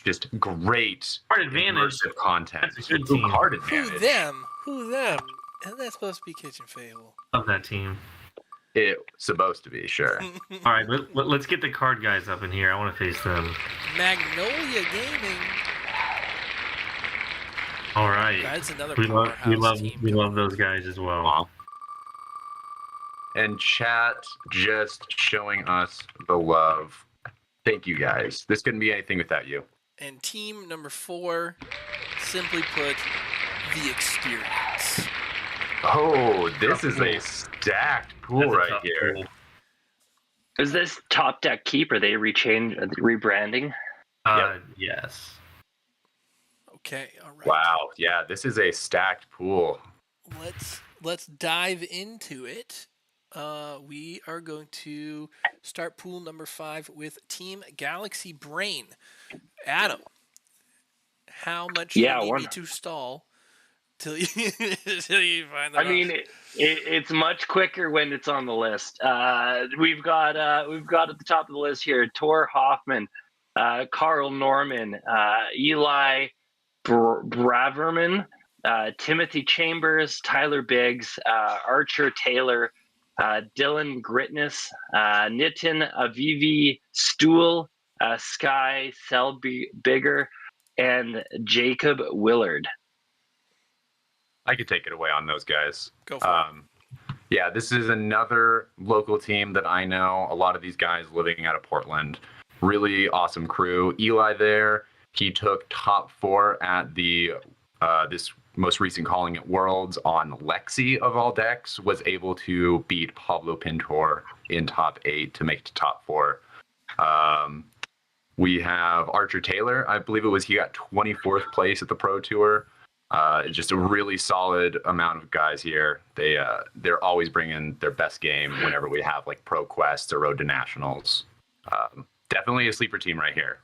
Speaker 2: just great
Speaker 4: Card advantage.
Speaker 2: immersive content.
Speaker 4: That's a good team.
Speaker 2: Card advantage.
Speaker 1: Who them? And that's supposed to be Kitchen Fable.
Speaker 4: Of that team.
Speaker 2: It's supposed to be, sure.
Speaker 4: All right, let's get the card guys up in here. I want to face them.
Speaker 1: Magnolia Gaming.
Speaker 4: All right.
Speaker 1: That's another
Speaker 4: We
Speaker 1: powerhouse team.
Speaker 4: love those guys as well.
Speaker 2: And chat just showing us the love. Thank you guys. This couldn't be anything without you.
Speaker 1: And team number 4, simply put, the experience.
Speaker 2: Oh, this is a stacked pool
Speaker 4: That's a
Speaker 2: right
Speaker 4: tough
Speaker 2: here.
Speaker 4: pool.
Speaker 3: Is this Top Deck Keep? Are they rebranding?
Speaker 4: Yes.
Speaker 1: Okay, all right.
Speaker 2: Wow, yeah, this is a stacked pool.
Speaker 1: Let's dive into it. We are going to start pool number 5 with Team Galaxy Brain. Adam, how much do you need me to stall till you find the
Speaker 3: It's much quicker when it's on the list. We've got at the top of the list here Tor Hoffman, Carl Norman, Eli Braverman, Timothy Chambers, Tyler Biggs, Archer Taylor, Dylan Gritness, Nitin Avivi Stool, Sky Selbigger, and Jacob Willard.
Speaker 2: I could take it away on those guys.
Speaker 1: Go for it.
Speaker 2: Yeah, this is another local team that I know. A lot of these guys living out of Portland. Really awesome crew. Eli there, he took top 4 at the this most recent Calling It Worlds on Lexi of all decks, was able to beat Pablo Pintor in top 8 to make it to top 4. We have Archer Taylor. I believe he got 24th place at the Pro Tour. Just a really solid amount of guys here. They're always bringing their best game whenever we have like Pro Quests or Road to Nationals. Definitely a sleeper team right here.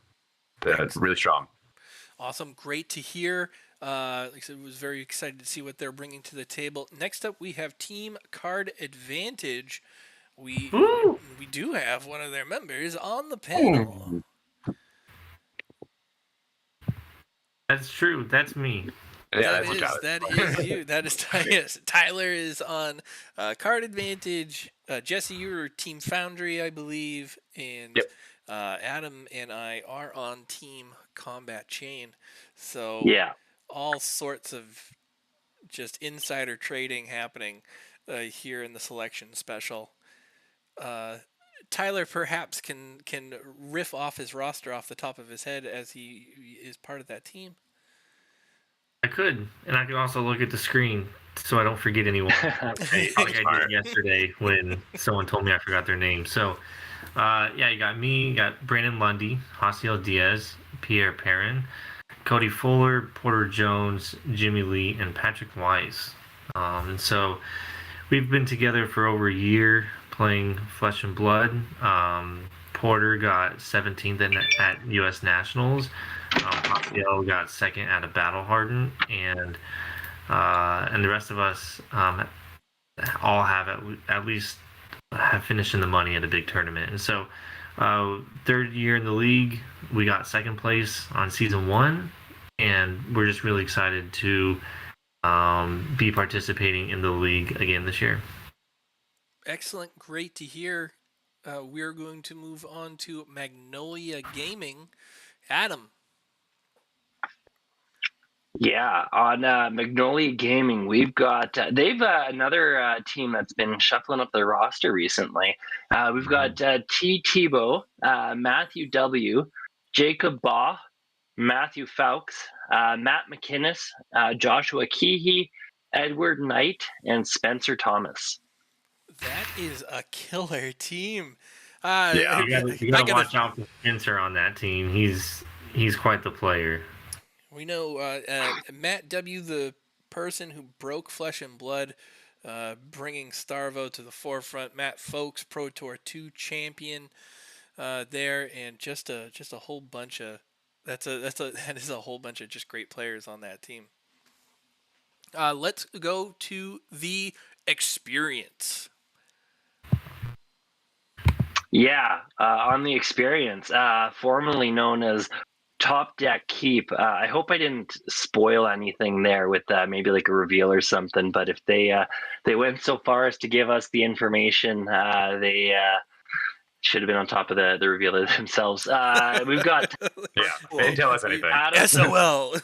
Speaker 2: That's really strong.
Speaker 1: Awesome. Great to hear. Like I said, was very excited to see what they're bringing to the table. Next up, we have Team Card Advantage. We do have one of their members on the panel.
Speaker 4: That's true. That's me.
Speaker 2: Yeah,
Speaker 1: that is you. That is yes. Tyler is on Card Advantage. Jesse, you're Team Foundry, I believe, and
Speaker 2: yep.
Speaker 1: Adam and I are on Team Combat Chain. So
Speaker 3: yeah,
Speaker 1: all sorts of just insider trading happening here in the selection special. Tyler perhaps can riff off his roster off the top of his head as he is part of that team.
Speaker 4: I could, and I could also look at the screen so I don't forget anyone. like I did yesterday when someone told me I forgot their name. So, you got me, you got Brandon Lundy, Hasiel Diaz, Pierre Perrin, Cody Fuller, Porter Jones, Jimmy Lee, and Patrick Weiss. And so we've been together for over a year playing Flesh and Blood. Porter got 17th at U.S. Nationals. Hasiel got 2nd at a Battle Hardened, and the rest of us all have at least have finished in the money at a big tournament. And so, 3rd year in the league, we got 2nd place on season 1, and we're just really excited to be participating in the league again this year.
Speaker 1: Excellent, great to hear. We're going to move on to Magnolia Gaming. Adam.
Speaker 3: Yeah, on Magnolia Gaming, we've got they've another team that's been shuffling up their roster recently. We've got T. Tebow, Matthew W., Jacob Baugh, Matthew Fowkes, Matt McInnes, Joshua Keehee, Edward Knight, and Spencer Thomas.
Speaker 1: That is a killer team.
Speaker 4: You gotta watch out for Spencer on that team. He's quite the player.
Speaker 1: We know Matt W., the person who broke Flesh and Blood, bringing Starvo to the forefront. Matt Fowkes, Pro Tour 2 champion there, and just a whole bunch of that is a whole bunch of just great players on that team. Let's go to the experience.
Speaker 3: Yeah, on the experience, formerly known as Top Deck Keep. I hope I didn't spoil anything there with maybe like a reveal or something. But if they went so far as to give us the information, they should have been on top of the reveal themselves. We've got
Speaker 2: they didn't tell us anything.
Speaker 1: SOL.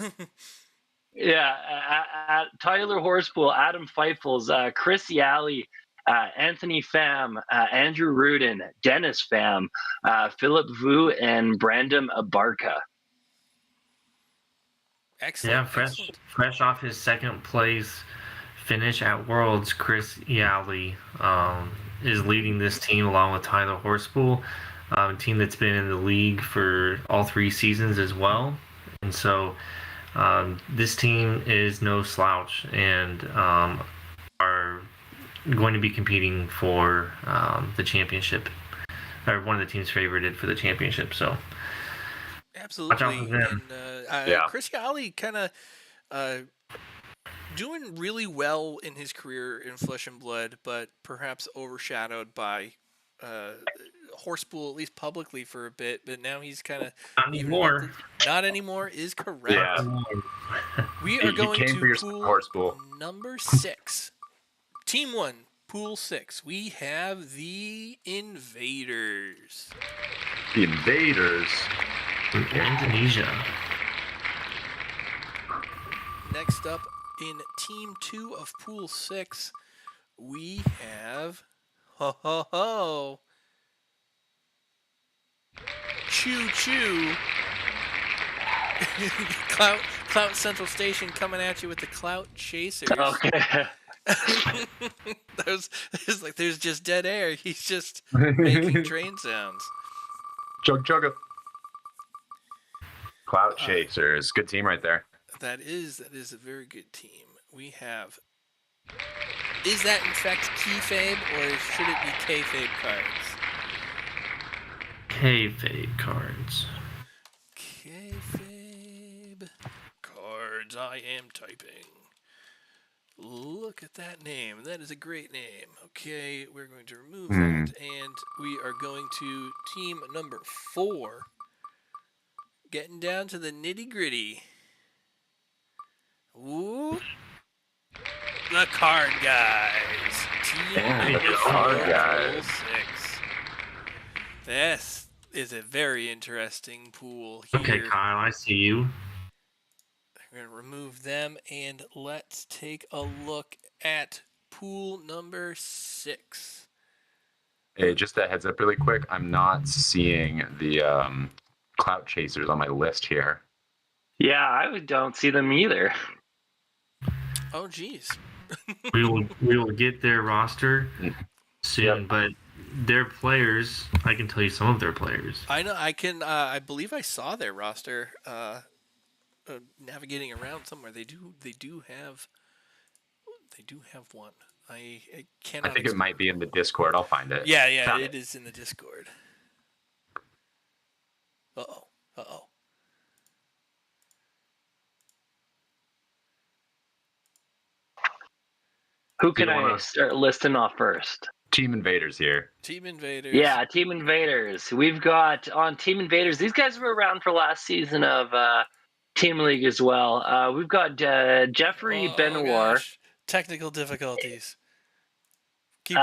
Speaker 3: Yeah, Tyler Horspool, Adam Feifels, Chris Yalley, Anthony Pham, Andrew Rudin, Dennis Pham, Philip Vu, and Brandon Abarca.
Speaker 1: Excellent.
Speaker 4: Yeah, fresh off his 2nd place finish at Worlds, Chris Yalley is leading this team along with Tyler Horspool, a team that's been in the league for all 3 seasons as well. And so this team is no slouch and are going to be competing for the championship, or one of the teams favorited for the championship. So
Speaker 1: absolutely. And Chris Yalley kind of doing really well in his career in Flesh and Blood, but perhaps overshadowed by Horspool, at least publicly, for a bit. But now he's kind of not anymore is correct.
Speaker 2: Yeah.
Speaker 1: We are going to pool number 6. Team 1, pool 6. We have the Invaders.
Speaker 2: The Invaders.
Speaker 4: From Indonesia.
Speaker 1: Next up in Team 2 of pool 6, we have Choo Choo. Clout Central Station coming at you with the Clout Chasers.
Speaker 3: Okay.
Speaker 1: There's just dead air. He's just making train sounds.
Speaker 2: Chug chugga. Clout Chasers. Good team right there.
Speaker 1: That is a very good team. We have. Is that in fact FaB or should it be FaB cards?
Speaker 4: FaB cards.
Speaker 1: FaB cards. I am typing. Look at that name. That is a great name. Okay, we're going to remove that, and we are going to team number 4. Getting down to the nitty-gritty. Ooh. The Card Guys. Team number 4.
Speaker 2: Card Guys.
Speaker 1: 6. This is a very interesting pool here.
Speaker 4: Okay, Kyle, I see you.
Speaker 1: We're going to remove them, and let's take a look at pool number 6.
Speaker 2: Hey, just a heads up really quick. I'm not seeing the Clout Chasers on my list here.
Speaker 3: Yeah, I don't see them either.
Speaker 1: Oh, geez.
Speaker 4: We will get their roster soon, but their players, I can tell you some of their players.
Speaker 1: I know. I can. I believe I saw their roster navigating around somewhere. They do have one. I cannot.
Speaker 2: I think it might be in the Discord. I'll find it.
Speaker 1: Yeah,
Speaker 2: Found
Speaker 1: it is in the Discord. Uh-oh.
Speaker 3: Who can I start listing off first?
Speaker 2: Team Invaders here.
Speaker 1: Team Invaders.
Speaker 3: Yeah, Team Invaders. We've got on Team Invaders. These guys were around for last season of Team League as well. We've got Jeffrey Benoit.
Speaker 1: Gosh. Technical difficulties. Keep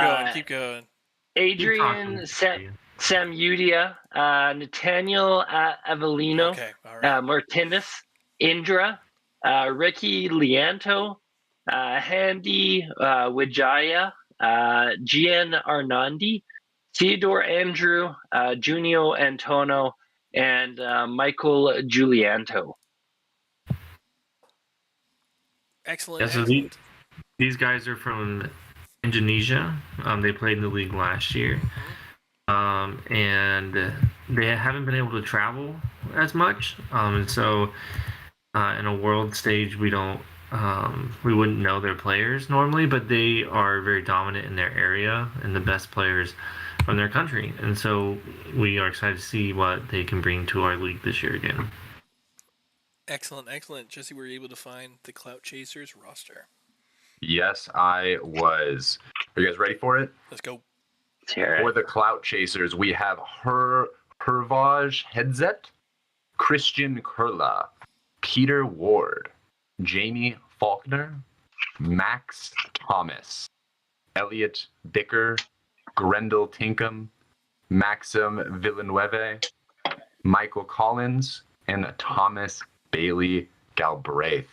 Speaker 1: going.
Speaker 3: Adrian Samudia, Nathaniel Avellino,
Speaker 1: Okay, all right.
Speaker 3: Martinez, Indra, Ricky Lianto, Handy Wijaya, Gian Arnandi, Theodore Andrew, Junio Antono, and Michael Giulianto.
Speaker 1: Excellent.
Speaker 4: Yeah, so
Speaker 1: excellent.
Speaker 4: these guys are from Indonesia. They played in the league last year. And they haven't been able to travel as much. And so in a world stage, we wouldn't know their players normally, but they are very dominant in their area and the best players from their country. And so we are excited to see what they can bring to our league this year again.
Speaker 1: Excellent. Jesse, were you able to find the Clout Chasers roster?
Speaker 2: Yes, I was. Are you guys ready for it?
Speaker 1: Let's go.
Speaker 2: For the Clout Chasers, we have Hervaj Hedzet, Christian Kurla, Peter Ward, Jamie Faulkner, Max Thomas, Elliot Bicker, Grendel Tinkham, Maxim Villanueve, Michael Collins, and Thomas Bailey Galbraith.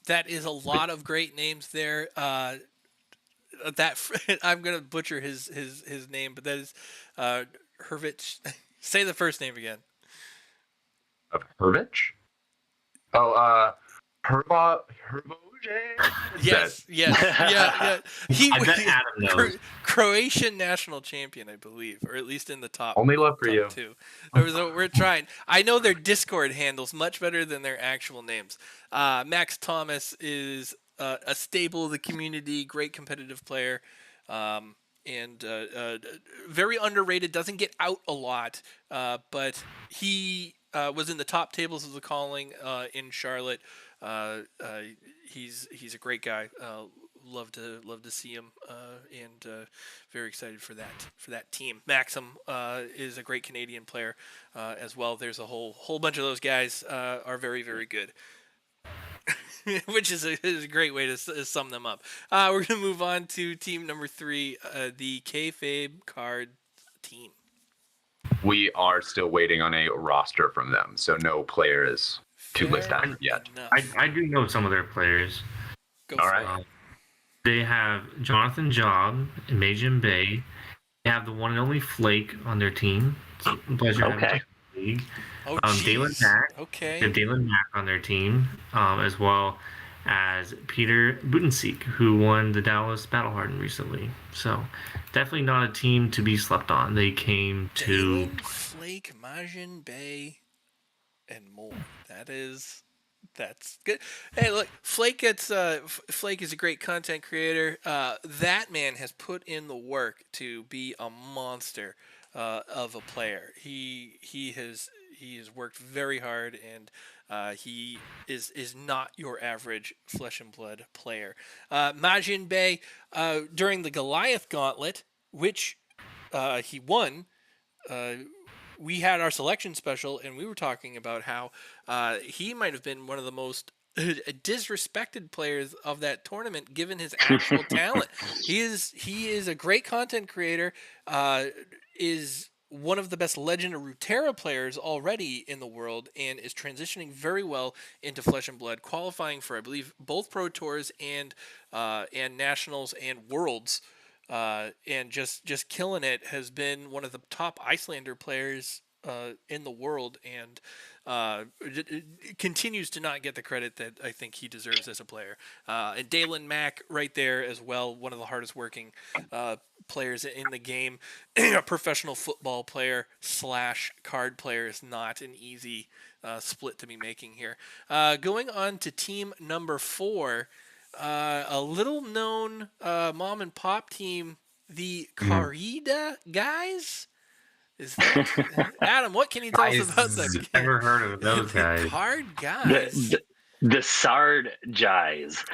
Speaker 1: That is a lot of great names there. That I'm gonna butcher his name, but that is Hervich. Say the first name again.
Speaker 2: Of Hervich? Oh, Hervoge?
Speaker 1: Yes. Yeah.
Speaker 4: I bet Adam knows.
Speaker 1: Croatian national champion, I believe, or at least in the top.
Speaker 2: Only love for you.
Speaker 1: 2. We're trying. I know their Discord handles much better than their actual names. Max Thomas is a staple of the community, great competitive player, and very underrated. Doesn't get out a lot, but he was in the top tables of the calling in Charlotte. He's a great guy. Love to see him, and very excited for that team. Maxim is a great Canadian player as well. There's a whole bunch of those guys are very, very good. Which is a great way to sum them up. We're going to move on to team number 3, the FaB card team.
Speaker 2: We are still waiting on a roster from them, so no players to list as of yet.
Speaker 4: I do know some of their players.
Speaker 1: Go
Speaker 2: All
Speaker 1: for
Speaker 2: right.
Speaker 1: it.
Speaker 4: They have Jonathan Job and Majin Bay. They have the one and only Flake on their team. It's a pleasure having
Speaker 3: Okay.
Speaker 4: you. league.
Speaker 1: Oh,
Speaker 4: Dalen
Speaker 1: jeez.
Speaker 4: Mack. They
Speaker 1: Okay.
Speaker 4: have Dalen Mack on their team, as well as Peter Budenseek, who won the Dallas Battle Hardened recently. So definitely not a team to be slept on. They came to
Speaker 1: Dalen, Flake, Majin, Bay, and more. That's good. Hey, look, Flake Flake is a great content creator. That man has put in the work to be a monster of a player. He has worked very hard, and he is not your average flesh and blood player. Majin Bay, during the Goliath Gauntlet, which he won. We had our selection special, and we were talking about how he might have been one of the most disrespected players of that tournament, given his actual talent. He is a great content creator. Is one of the best Legend of Runeterra players already in the world, and is transitioning very well into Flesh and Blood, qualifying for, I believe, both Pro Tours and Nationals and Worlds. And just killing it. Has been one of the top Icelander players in the world, and continues to not get the credit that I think he deserves as a player. And Dalen Mack right there as well, one of the hardest working players in the game. A professional football player / card player is not an easy split to be making here. Going on to team number 4. A little known mom and pop team, the Carida guys. Is that Adam? What can you tell us about them?
Speaker 4: Never heard of those guys.
Speaker 1: The Card guys.
Speaker 3: The Sard Guys.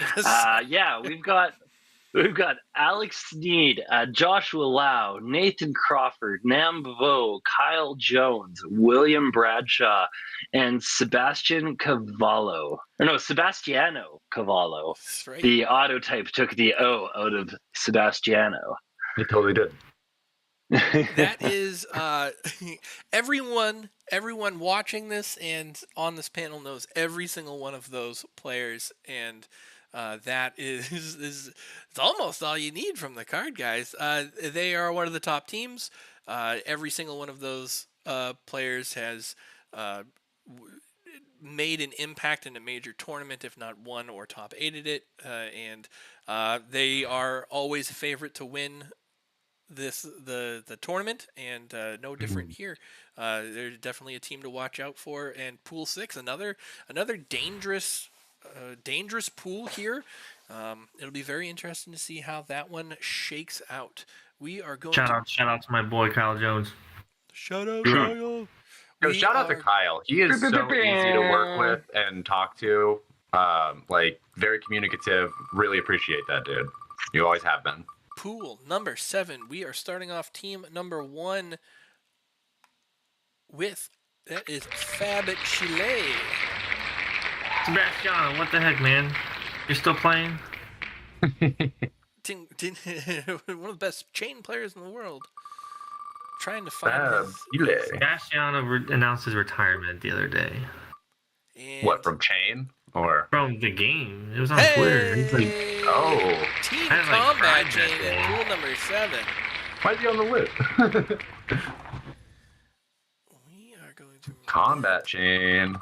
Speaker 3: Yeah, we've got Alex Sneed, Joshua Lau, Nathan Crawford, Nam Bavo, Kyle Jones, William Bradshaw, and Sebastiano Cavallo.
Speaker 1: That's right.
Speaker 3: The auto type took the O out of Sebastiano.
Speaker 2: It totally did.
Speaker 1: That is everyone watching this and on this panel knows every single one of those players, and that is it's almost all you need from the Card guys. They are one of the top teams. Every single one of those players has made an impact in a major tournament, if not won or top 8'd it, and they are always a favorite to win the tournament, and no different here. They're definitely a team to watch out for. And Pool 6, another dangerous pool here. It'll be very interesting to see how that one shakes out. We are going
Speaker 4: Shout out to my boy Kyle Jones.
Speaker 1: Shout out, Kyle.
Speaker 2: Shout out to Kyle. He is so easy to work with and talk to. Very communicative. Really appreciate that, dude. You always have been.
Speaker 1: Pool number 7. We are starting off team number 1 with, that is FaB Chile.
Speaker 4: Sebastian, what the heck, man? You're still playing?
Speaker 1: One of the best chain players in the world. Trying to find
Speaker 2: Chile.
Speaker 4: Sebastian announced his retirement the other day.
Speaker 2: What, from Chain? Or
Speaker 4: from the game? It was on Twitter. He's like,
Speaker 1: Team Combat Chain at pool number 7.
Speaker 2: Why is he on the list?
Speaker 1: We are going to
Speaker 2: Combat Chain.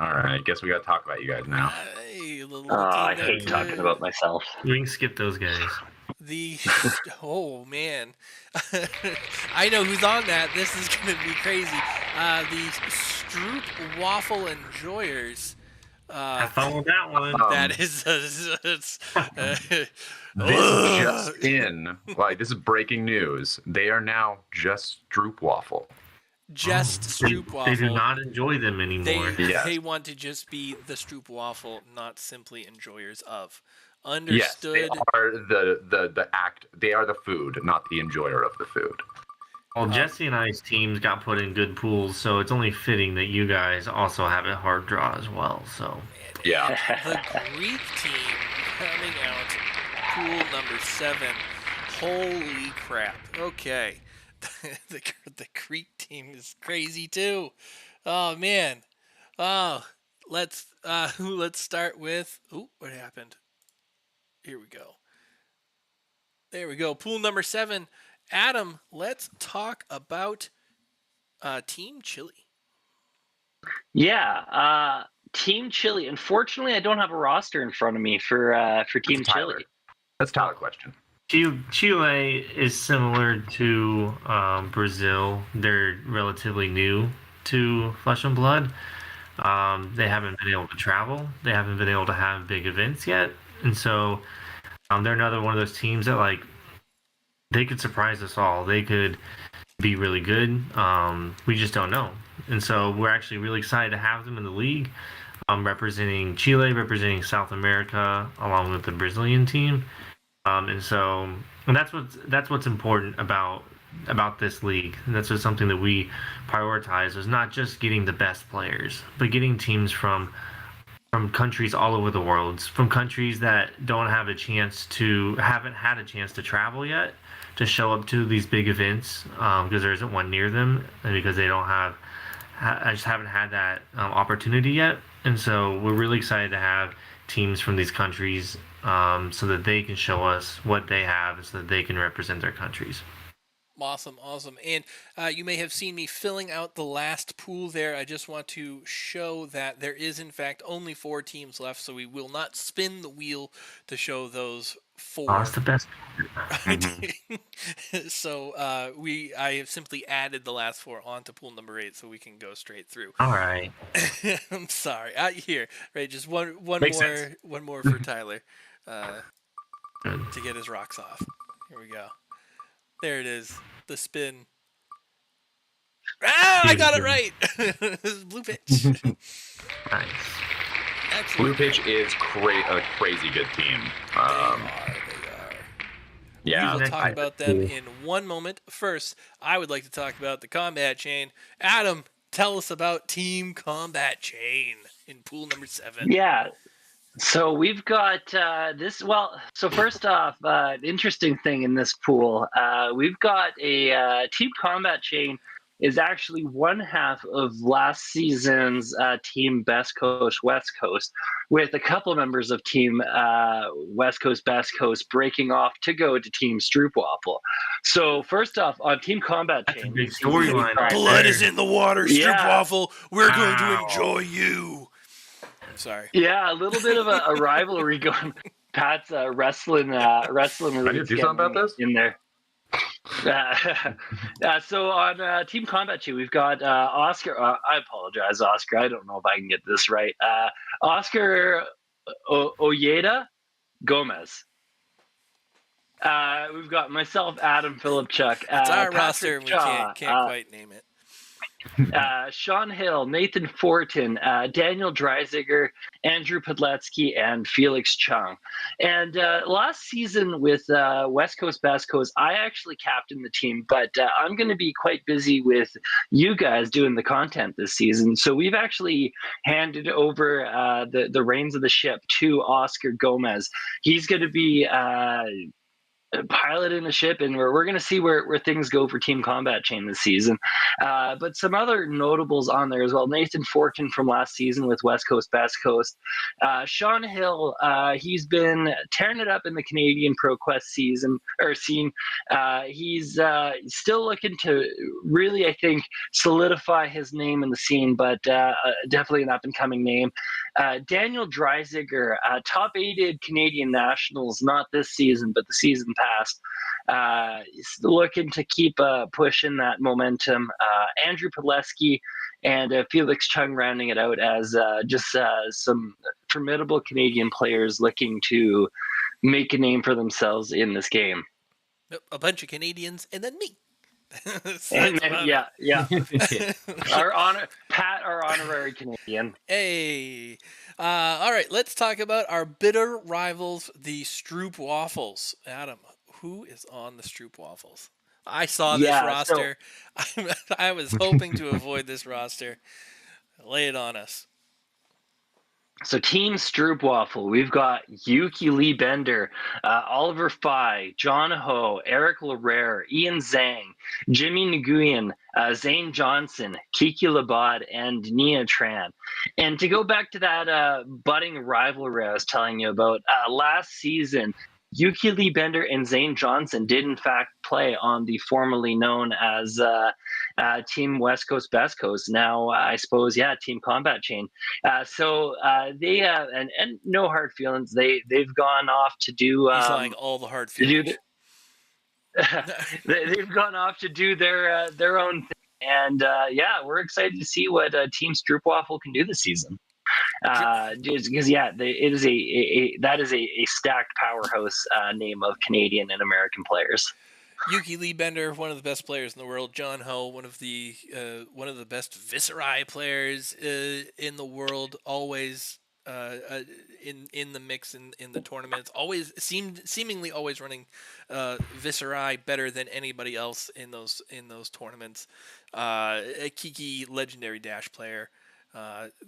Speaker 2: All right, guess we got to talk about you guys now.
Speaker 3: I hate talking about myself.
Speaker 4: We can skip those guys.
Speaker 1: Oh man, I know who's on that. This is going to be crazy. The Stroop Waffle Enjoyers.
Speaker 4: Have fun with that one.
Speaker 1: That is
Speaker 2: this just in. This is breaking news. They are now just Stroop Waffle.
Speaker 1: Stroop Waffle.
Speaker 4: They do not enjoy them anymore.
Speaker 1: They want to just be the Stroop Waffle, not simply enjoyers of. Understood.
Speaker 2: Yes, they are the act. They are the food, not the enjoyer of the food.
Speaker 4: Well, Jesse and I's teams got put in good pools, so it's only fitting that you guys also have a hard draw as well. So
Speaker 2: yeah,
Speaker 1: the Greek team coming out, pool number 7. Holy crap! Okay, the Greek team is crazy too. Oh man. Oh, let's start with. What happened? Here we go. There we go. Pool number 7. Adam, let's talk about Team Chile.
Speaker 3: Yeah, Team Chile. Unfortunately, I don't have a roster in front of me for Team Chile.
Speaker 2: That's Tyler question.
Speaker 4: Chile is similar to Brazil. They're relatively new to Flesh and Blood. They haven't been able to travel. They haven't been able to have big events yet, and so they're another one of those teams that like they could surprise us all. They could be really good. We just don't know, and so we're actually really excited to have them in the league, representing Chile, representing South America, along with the Brazilian team. And that's what's important about this league. And that's just something that we prioritize is not just getting the best players, but getting teams from countries all over the world, from countries that haven't had a chance to travel yet to show up to these big events because there isn't one near them and because they don't have I just haven't had that opportunity yet. And so we're really excited to have teams from these countries so that they can show us what they have so that they can represent their countries.
Speaker 1: Awesome. And you may have seen me filling out the last pool there. I just want to show that there is, in fact, only 4 teams left, so we will not spin the wheel to show those 4.
Speaker 4: Oh, that's the best.
Speaker 1: So I have simply added the last 4 onto pool number 8 so we can go straight through.
Speaker 4: All right.
Speaker 1: I'm sorry. Here, right, just one more for Tyler to get his rocks off. Here we go. There it is. The spin. I got it right. This is Blue Pitch.
Speaker 4: Nice.
Speaker 1: Excellent.
Speaker 2: Blue Pitch is a crazy good team.
Speaker 1: They are.
Speaker 2: Yeah.
Speaker 1: We will talk about them in one moment. First, I would like to talk about the combat chain. Adam, tell us about Team Combat Chain in pool number 7.
Speaker 3: Yeah. So we've got this. Well, so first off, interesting thing in this pool, we've got a Team Combat Chain is actually one half of last season's Team Best Coast West Coast, with a couple members of Team West Coast Best Coast breaking off to go to Team Stroopwafel. So first off, on Team Combat
Speaker 4: That's
Speaker 3: Chain,
Speaker 4: a big storyline.
Speaker 1: Blood is in the water,
Speaker 3: Yeah.
Speaker 1: Stroopwafel. We're going to enjoy you. Sorry.
Speaker 3: Yeah, a little bit of a rivalry going. Pat's wrestling.
Speaker 2: I need to do something about this
Speaker 3: in there. So on Team Combat Chain, we've got Oscar. I apologize, Oscar. I don't know if I can get this right. Oscar Ojeda Gomez. We've got myself, Adam Filipchuk.
Speaker 1: It's our
Speaker 3: Patrick
Speaker 1: roster, and we
Speaker 3: Shaw,
Speaker 1: can't quite name it.
Speaker 3: Sean Hill, Nathan Fortin, Daniel Dreisiger, Andrew Podletsky, and Felix Chung. And last season with West Coast, Best Coast, I actually captained the team, but I'm going to be quite busy with you guys doing the content this season. So we've actually handed over the reins of the ship to Oscar Gomez. He's going to be piloting the ship, and we're going to see where things go for Team Combat Chain this season. But some other notables on there as well. Nathan Fortin from last season with West Coast, Best Coast. Sean Hill, he's been tearing it up in the Canadian Pro Quest scene. He's still looking to really, I think, solidify his name in the scene, but definitely an up-and-coming name. Daniel Dreisiger, top-aided Canadian Nationals, not this season, but the season past. He's looking to keep pushing that momentum. Andrew Podletsky and Felix Chung rounding it out as just some formidable Canadian players looking to make a name for themselves in this game.
Speaker 1: A bunch of Canadians, and then me.
Speaker 3: Yeah. Pat, our honorary Canadian.
Speaker 1: Hey. All right, let's talk about our bitter rivals, the Stroopwafels. Adam, who is on the Stroopwafels? I saw this roster. I was hoping to avoid this roster. Lay it on us.
Speaker 3: So Team Stroopwafel, we've got Yuki Lee Bender, Oliver Fye, John Ho, Eric Larrere, Ian Zhang, Jimmy Nguyen, Zane Johnson, Kiki Labad, and Nia Tran. And to go back to that budding rivalry I was telling you about, last season, Yuki Lee Bender and Zane Johnson did in fact play on the formerly known as Team West Coast, Best Coast. Now, I suppose, Team Combat Chain. So they have, and no hard feelings. They've gone off to do.
Speaker 1: He's lying all the hard
Speaker 3: to do
Speaker 1: feelings.
Speaker 3: they've gone off to do their own thing, and we're excited to see what Team Stroopwafel can do this season. Just because, it is that is a stacked powerhouse name of Canadian and American players.
Speaker 1: Yuki Lee Bender, one of the best players in the world. John Ho, one of the best Viserai players in the world. Always in the mix in the tournaments. Always seemingly always running Viserai better than anybody else in those tournaments. A Kiki legendary dash player.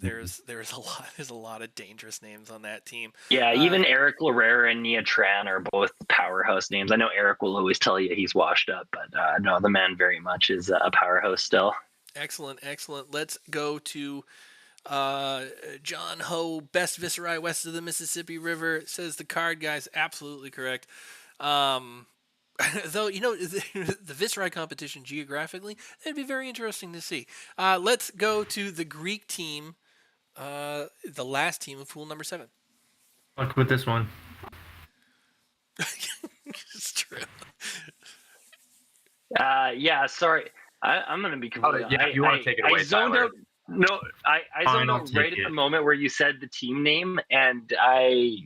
Speaker 1: There's a lot of dangerous names on that team.
Speaker 3: Yeah, even Eric Larrera and Nia Tran are both powerhouse names. I know Eric will always tell you he's washed up, but no, the man very much is a powerhouse still.
Speaker 1: Excellent. Let's go to John Ho, best Viserai west of the Mississippi River. Says the card guys, absolutely correct. Though, the Viserai competition geographically, that'd be very interesting to see. Let's go to the Greek team, the last team of pool number 7.
Speaker 4: Fuck with this one.
Speaker 1: It's true.
Speaker 3: Sorry. I'm going to be completely honest.
Speaker 2: You want to take it away,
Speaker 3: I zoned
Speaker 2: Tyler.
Speaker 3: out. No, I zoned out right at the moment where you said the team name, and I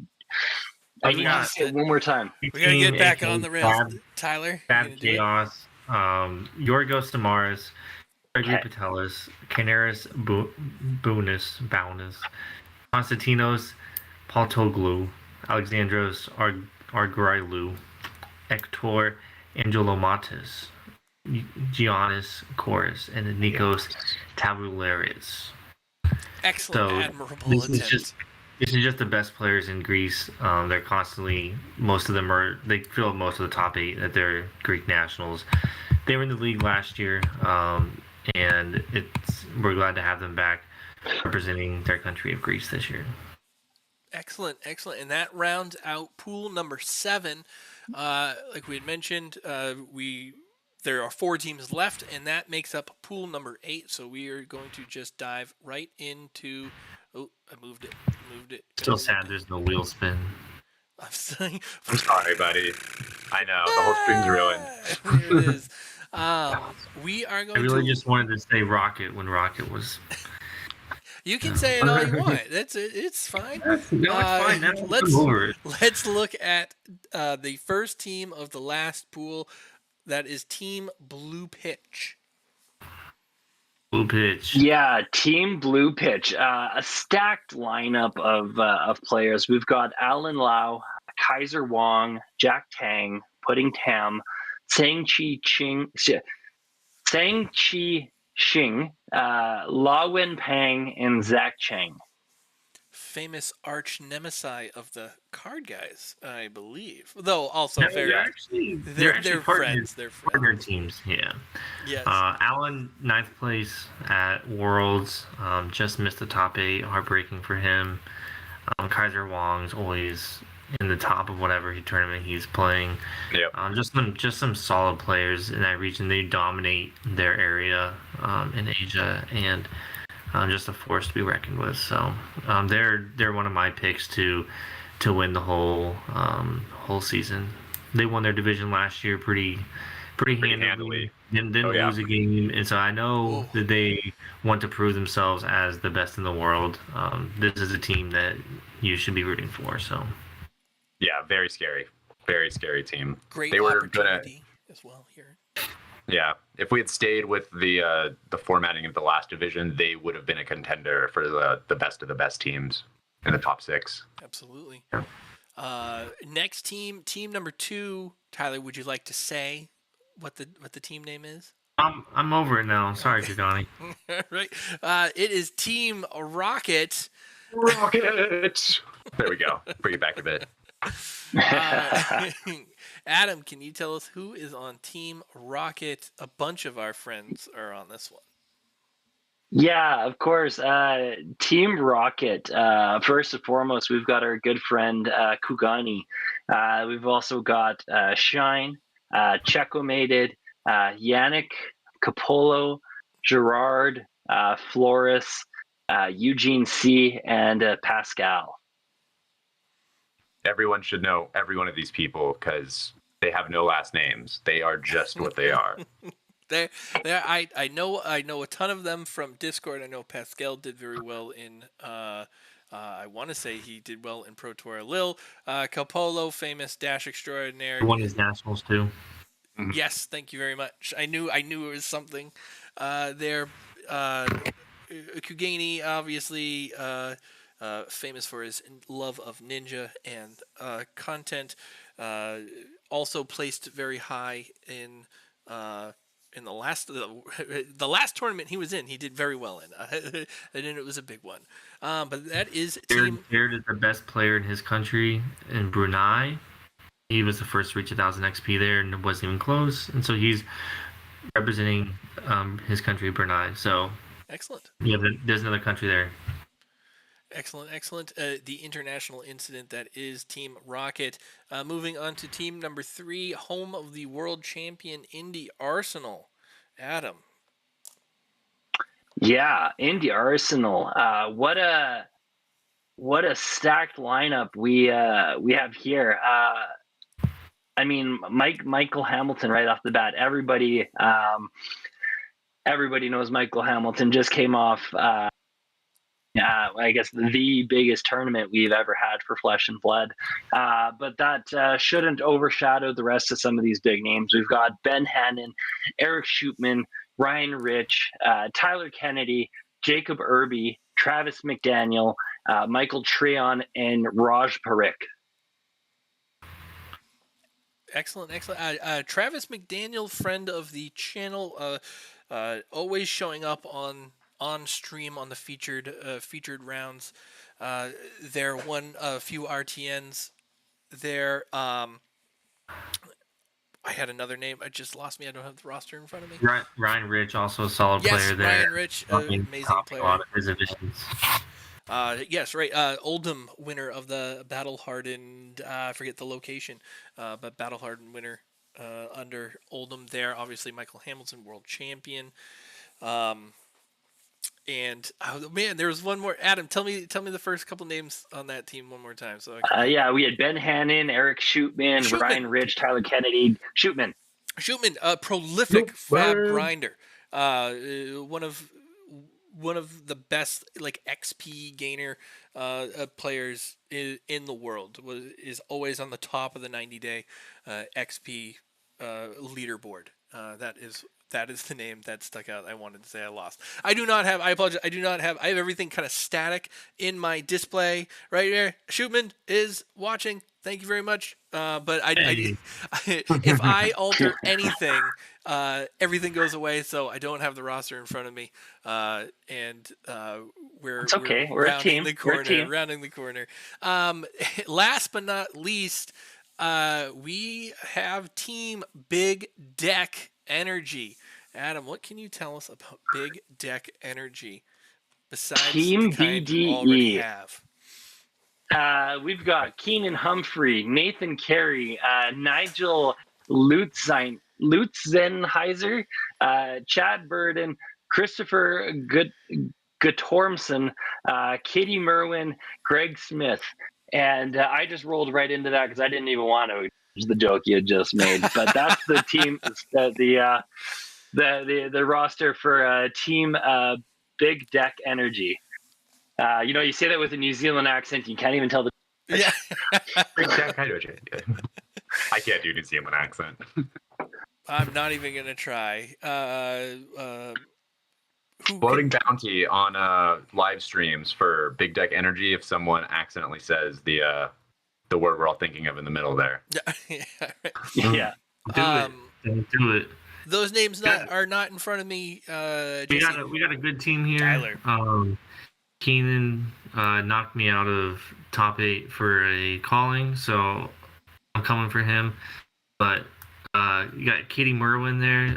Speaker 3: need to say it one more time.
Speaker 1: We got to get back on the rails. Tyler?
Speaker 4: FaB Chaos, Yorgos Damaris, Sergei Patelis, Canaris Bounis, Konstantinos Paltoglu, Alexandros Argrilou, Hector Angelomatis, Giannis Chorus, and Nikos Tabularis.
Speaker 1: Excellent, admirable attempt.
Speaker 4: This is just the best players in Greece. They're constantly, they fill most of the top 8 at their Greek nationals. They were in the league last year, and we're glad to have them back representing their country of Greece this year.
Speaker 1: Excellent. And that rounds out pool number 7. Like we had mentioned, there are 4 teams left, and that makes up pool number 8. So we are going to just dive right into. Oh, I moved it.
Speaker 4: Still sad there's no wheel spin.
Speaker 1: I'm sorry,
Speaker 2: buddy. I know, the whole string's ruined.
Speaker 1: There it is. We are going
Speaker 4: I really just wanted to say Rocket when Rocket was...
Speaker 1: You can say it all you want. It's fine.
Speaker 4: It's fine.
Speaker 1: Let's look at the first team of the last pool. That is Team Blue Pitch.
Speaker 4: Blue Pitch.
Speaker 3: Yeah, Team Blue Pitch. A stacked lineup of players. We've got Alan Lau, Kaiser Wong, Jack Tang, Pudding Tam, Sang Chi Xing, La Wen Pang, and Zach Cheng.
Speaker 1: Famous arch nemesis of the card guys, I believe. Though also
Speaker 4: they're actually
Speaker 1: friends. They're
Speaker 4: partner teams. Yeah.
Speaker 1: Yes.
Speaker 4: Alan, 9th place at Worlds. Just missed the top 8. Heartbreaking for him. Kaiser Wong's always in the top of whatever tournament he's playing.
Speaker 2: Yep.
Speaker 4: Just some solid players in that region. They dominate their area in Asia, and just a force to be reckoned with. So they're one of my picks to win the whole season. They won their division last year pretty handily. Didn't lose a game, and so I know that they want to prove themselves as the best in the world. This is a team that you should be rooting for. So
Speaker 2: yeah, very scary team.
Speaker 1: Great
Speaker 2: they were
Speaker 1: opportunity as well here.
Speaker 2: Yeah, if we had stayed with the formatting of the last division, they would have been a contender for the best of the best teams in the top 6.
Speaker 1: Absolutely.
Speaker 2: Yeah.
Speaker 1: Next team number 2. Tyler, would you like to say what the team name is?
Speaker 4: I'm over it now. Sorry, Johnny.
Speaker 1: Right. It is Team Rocket.
Speaker 2: Rocket. There we go. Bring it back a bit.
Speaker 1: Adam, can you tell us who is on Team Rocket? A bunch of our friends are on this one.
Speaker 3: Yeah, of course. Team Rocket. First and foremost, we've got our good friend Kugani. We've also got Shine, Checkmated, Yannick Capolo, Gerard, Flores, Eugene C., and Pascal.
Speaker 2: Everyone should know every one of these people because they have no last names. They are just what they are.
Speaker 1: I know a ton of them from Discord. I know Pascal did very well in. I want to say he did well in Pro Tour Lille. Capolo, famous dash extraordinaire.
Speaker 4: He won his nationals too.
Speaker 1: Yes, thank you very much. I knew it was something. There, Kugani, obviously famous for his love of ninja and content. Also placed very high in the last tournament he was in. He did very well in, and it was a big one. But that is team.
Speaker 4: Jared is the best player in his country in Brunei. He was the first to reach 1,000 XP there and wasn't even close. And so he's representing his country, Brunei. So
Speaker 1: excellent.
Speaker 4: Yeah, there's another country there.
Speaker 1: Excellent. The international incident that is Team Rocket. Moving on to team number 3, home of the world champion Indy Arsenal. Adam.
Speaker 3: Yeah, Indy Arsenal. What a stacked lineup we have here. I mean, Michael Hamilton right off the bat. Everybody knows Michael Hamilton. Just came off. I guess the biggest tournament we've ever had for Flesh and Blood. But that shouldn't overshadow the rest of some of these big names. We've got Ben Hannon, Eric Shootman, Ryan Rich, Tyler Kennedy, Jacob Irby, Travis McDaniel, Michael Treon, and Raj Parikh.
Speaker 1: Excellent. Travis McDaniel, friend of the channel, always showing up on stream on the featured rounds. There won a few RTNs there. I had another name. It just lost me. I don't have the roster in front of me.
Speaker 4: Ryan Rich, also a solid player there.
Speaker 1: Ryan Rich, amazing player.
Speaker 4: A lot of his additions.
Speaker 1: Yes, right. Oldham winner of the Battle Hardened. I forget the location, but Battle Hardened winner under Oldham there. Obviously, Michael Hamilton, world champion. And oh man, there was one more. Adam, tell me the first couple names on that team one more time. So
Speaker 3: yeah, we had Ben Hannon, Eric Shootman, Ryan Rich, Tyler Kennedy, Shootman,
Speaker 1: prolific FaB grinder, one of the best like XP gainer players in the world. Is always on the top of the 90-day XP leaderboard. That is the name that stuck out. I wanted to say I lost. I apologize. I have everything kind of static in my display right here. Shootman is watching. Thank you very much. But if I alter anything, everything goes away. So I don't have the roster in front of me. And we're rounding the corner. Rounding the corner. Last but not least, we have Team Big Deck Energy. Adam, what can you tell us about Big Deck Energy besides
Speaker 3: Team
Speaker 1: the kind
Speaker 3: BDE.
Speaker 1: you already have?
Speaker 3: We've got Keenan Humphrey, Nathan Carey, Nigel Lutzenheiser, Chad Burden, Christopher Guttormson, Kitty Merwin, Greg Smith. And I just rolled right into that because I didn't even want to. The joke you had just made, but that's the team, the roster for Team Big Deck Energy. You say that with a New Zealand accent, you can't even tell the.
Speaker 1: Yeah.
Speaker 2: Big Deck Energy. I can't do New Zealand accent.
Speaker 1: I'm not even gonna try.
Speaker 2: Floating bounty on live streams for Big Deck Energy if someone accidentally says the word we're all thinking of in the middle there.
Speaker 3: Yeah.
Speaker 4: Do it.
Speaker 1: Those names are not in front of me.
Speaker 4: We got a good team here.
Speaker 1: Tyler.
Speaker 4: Keenan knocked me out of top 8 for a calling, so I'm coming for him. But you got Katie Merwin there.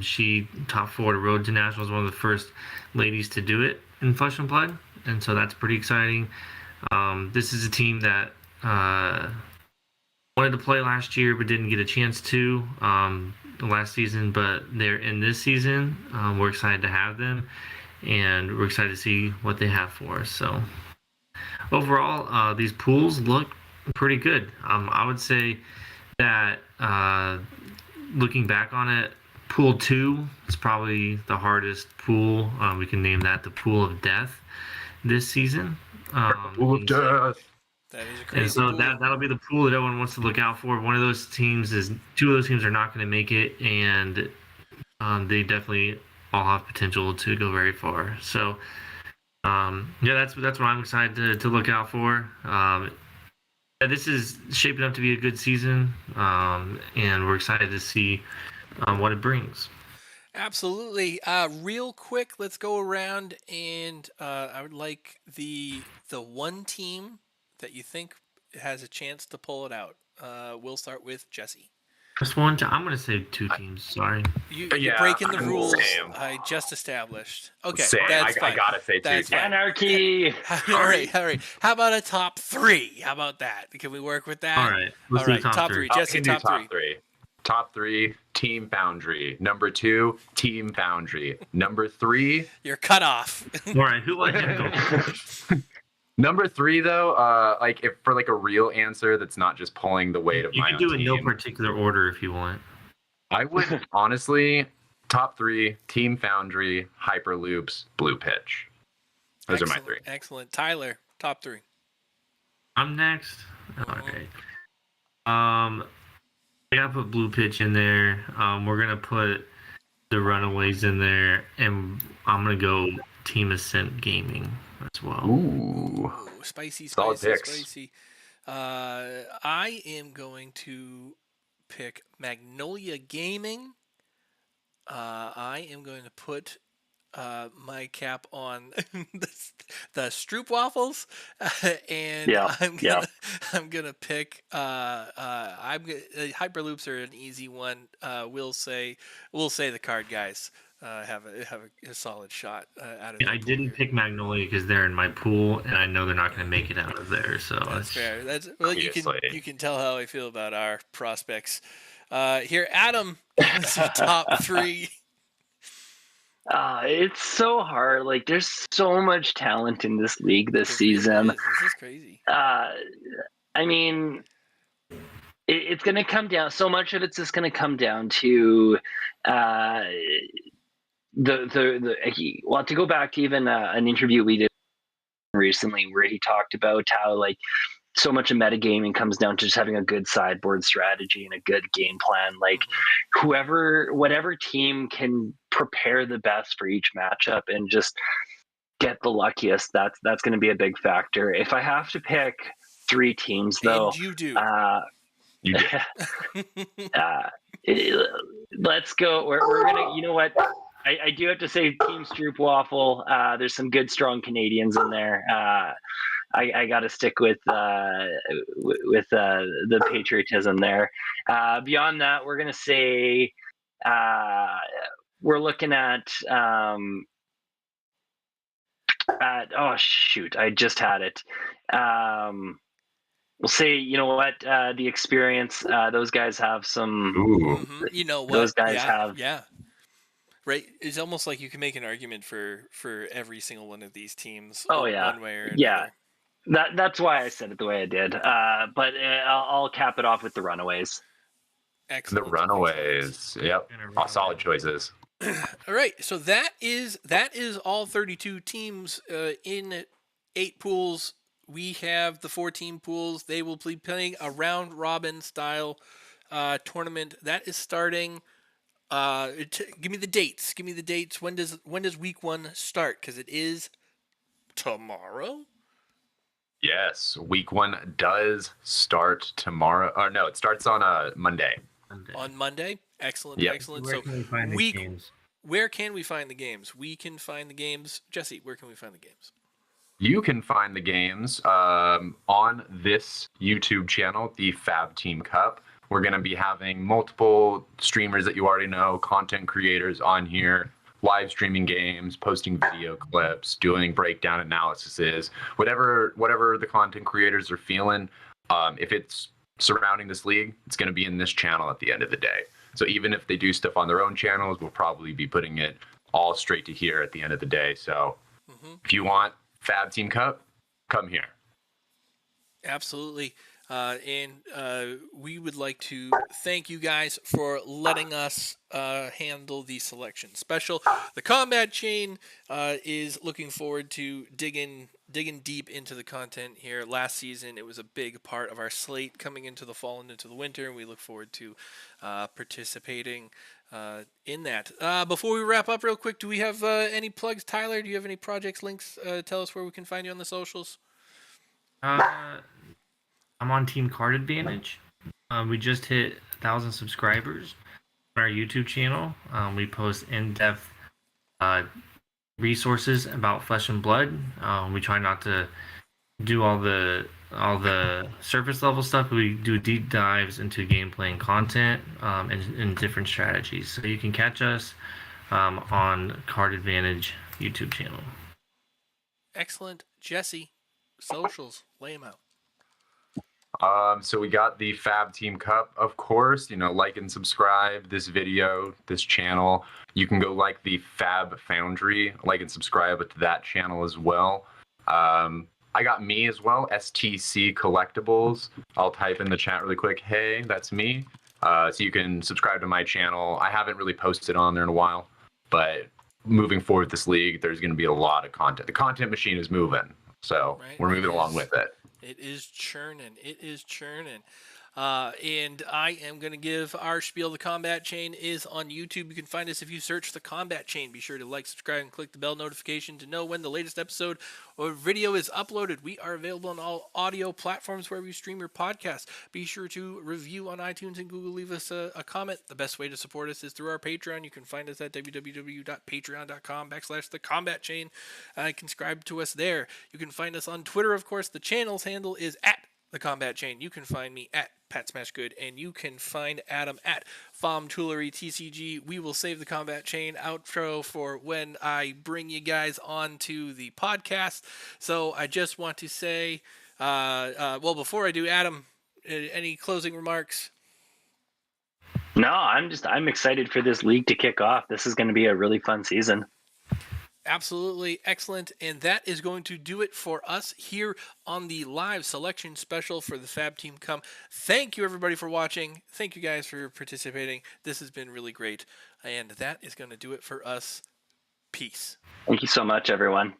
Speaker 4: She top 4 to Road to Nationals, one of the first ladies to do it in Flesh and Blood, and so that's pretty exciting. This is a team that wanted to play last year but didn't get a chance to. A last season, but they're in this season. We're excited to have them, and we're excited to see what they have for us. So overall, these pools look pretty good. I would say that looking back on it, Pool 2 is probably the hardest pool. We can name that the Pool of Death this season.
Speaker 2: Pool of Death.
Speaker 1: That is a crazy
Speaker 4: And so
Speaker 1: pool.
Speaker 4: that'll be the pool that everyone wants to look out for. Two of those teams are not going to make it, and they definitely all have potential to go very far. So that's what I'm excited to look out for. This is shaping up to be a good season, and we're excited to see what it brings.
Speaker 1: Absolutely. Real quick, let's go around, and I would like the one team that you think has a chance to pull it out. We'll start with Jesse.
Speaker 4: Just one. I'm going to say two teams. Sorry.
Speaker 1: You're breaking the rules
Speaker 2: Sam.
Speaker 1: I just established. Okay,
Speaker 2: Sam,
Speaker 1: that's fine.
Speaker 2: I gotta say
Speaker 1: That's
Speaker 2: two.
Speaker 1: fine.
Speaker 3: Anarchy.
Speaker 1: All right. How about a top 3? How about that? Can we work with that?
Speaker 4: All right. Let's do
Speaker 1: top 3.
Speaker 2: Oh,
Speaker 1: Jesse,
Speaker 2: we can do
Speaker 1: top 3.
Speaker 2: Top 3, Team Foundry. Number 2, Team Foundry. Number 3.
Speaker 1: You're cut off.
Speaker 4: All right. Who let him go?
Speaker 2: Number 3, though, if for a real answer that's not just pulling the weight of
Speaker 4: You
Speaker 2: my
Speaker 4: can
Speaker 2: own
Speaker 4: do it in no
Speaker 2: team,
Speaker 4: particular order if you want.
Speaker 2: I would honestly top 3, Team Foundry, Hyperloops, Blue Pitch. Those are my 3.
Speaker 1: Excellent. Tyler, top 3.
Speaker 4: I'm next. All right. I gotta put Blue Pitch in there. We're gonna put the Runaways in there, and I'm gonna go Team Ascent Gaming as well.
Speaker 2: Ooh.
Speaker 1: Spicy.
Speaker 2: Solid picks.
Speaker 1: I am going to pick Magnolia Gaming. I am going to put my cap on the Stroop waffles, and I'm gonna pick. Hyperloops are an easy one. We'll say the card guys have a solid shot out of.
Speaker 4: I didn't pick Magnolia because they're in my pool, and I know they're not going to make it out of there. So
Speaker 1: that's fair. You can tell how I feel about our prospects. Here, Adam, top 3.
Speaker 3: It's so hard. There's so much talent in this league this season.
Speaker 1: This is crazy.
Speaker 3: I mean, it's going to come down. So much of it's just going to come down to to go back to even an interview we did recently where he talked about how so much of metagaming comes down to just having a good sideboard strategy and a good game plan. Whatever team can prepare the best for each matchup and just get the luckiest, that's going to be a big factor. If I have to pick 3 teams, though,
Speaker 1: and you do.
Speaker 2: You do.
Speaker 3: Let's go. We're gonna. You know what? I do have to say Team Stroop Waffle. There's some good, strong Canadians in there. I got to stick with the patriotism there. Beyond that, we're gonna say we're looking at oh shoot, I just had it. We'll say, you know what, the experience. Those guys have some.
Speaker 1: Mm-hmm. You know what?
Speaker 3: Those guys have.
Speaker 1: Yeah. Right. It's almost like you can make an argument for every single one of these teams.
Speaker 3: Oh yeah.
Speaker 1: One way or another.
Speaker 3: Yeah. That's why I said it the way I did. But I'll cap it off with the Runaways.
Speaker 1: Excellent.
Speaker 2: The Runaways. Yep. All solid choices.
Speaker 1: All right. So that is all 32 teams in 8 pools. We have the 14 pools. They will be playing a round robin style tournament that is starting. Give me the dates. When does week 1 start? Because it is tomorrow.
Speaker 2: Yes, week 1 does start tomorrow. Or no, it starts on Monday.
Speaker 1: On Monday. Excellent.
Speaker 2: Yep.
Speaker 1: Excellent.
Speaker 4: Where
Speaker 1: So
Speaker 4: can we find the games?
Speaker 1: Where can we find the games? We can find the games. Jesse, where can we find the games?
Speaker 2: You can find the games on this YouTube channel, the FaB Team Cup. We're going to be having multiple streamers that you already know, content creators on here, live streaming games, posting video clips, doing breakdown analyses, whatever the content creators are feeling. If it's surrounding this league, it's going to be in this channel at the end of the day. So even if they do stuff on their own channels, we'll probably be putting it all straight to here at the end of the day. So if you want FaB Team Cup, come here.
Speaker 1: Absolutely. And we would like to thank you guys for letting us handle the selection special. The Combat Chain is looking forward to digging deep into the content here. Last season, it was a big part of our slate coming into the fall and into the winter, and we look forward to participating in that. Before we wrap up real quick, do we have any plugs? Tyler, do you have any projects, links? Tell us where we can find you on the socials.
Speaker 4: I'm on Team Card Advantage. We just hit 1,000 subscribers on our YouTube channel. We post in-depth resources about Flesh and Blood. We try not to do all the surface level stuff. We do deep dives into gameplay and content and different strategies. So you can catch us on Card Advantage YouTube channel.
Speaker 1: Excellent. Jesse, socials, lay them out.
Speaker 2: So we got the FaB Team Cup, of course. Like and subscribe this video, this channel. You can go like the FaB Foundry, like and subscribe to that channel as well. I got me as well, STC Collectibles. I'll type in the chat really quick. Hey, that's me. So you can subscribe to my channel. I haven't really posted on there in a while, but moving forward this league, there's going to be a lot of content. The content machine is moving, so we're moving along with it.
Speaker 1: It is churning. It is churning. And I am going to give our spiel. The Combat Chain is on YouTube. You can find us if you search the Combat Chain. Be sure to like, subscribe, and click the bell notification to know when the latest episode or video is uploaded. We are available on all audio platforms where you stream your podcast. Be sure to review on iTunes and Google. Leave us a comment. The best way to support us is through our Patreon. You can find us at www.patreon.com/the Combat Chain. You can subscribe to us there. You can find us on Twitter, of course. The channel's handle is at the Combat Chain. You can find me at Pat Smashgood, and you can find Adam at FaB TCG. We will save the Combat Chain outro for when I bring you guys on to the podcast. So I just want to say, before I do, Adam, any closing remarks?
Speaker 3: No, I'm excited for this league to kick off. This is going to be a really fun season.
Speaker 1: Absolutely excellent. And that is going to do it for us here on the live selection special for the FaB Team Cup. Thank you, everybody, for watching. Thank you guys for participating. This has been really great. And that is going to do it for us. Peace.
Speaker 3: Thank you so much, everyone.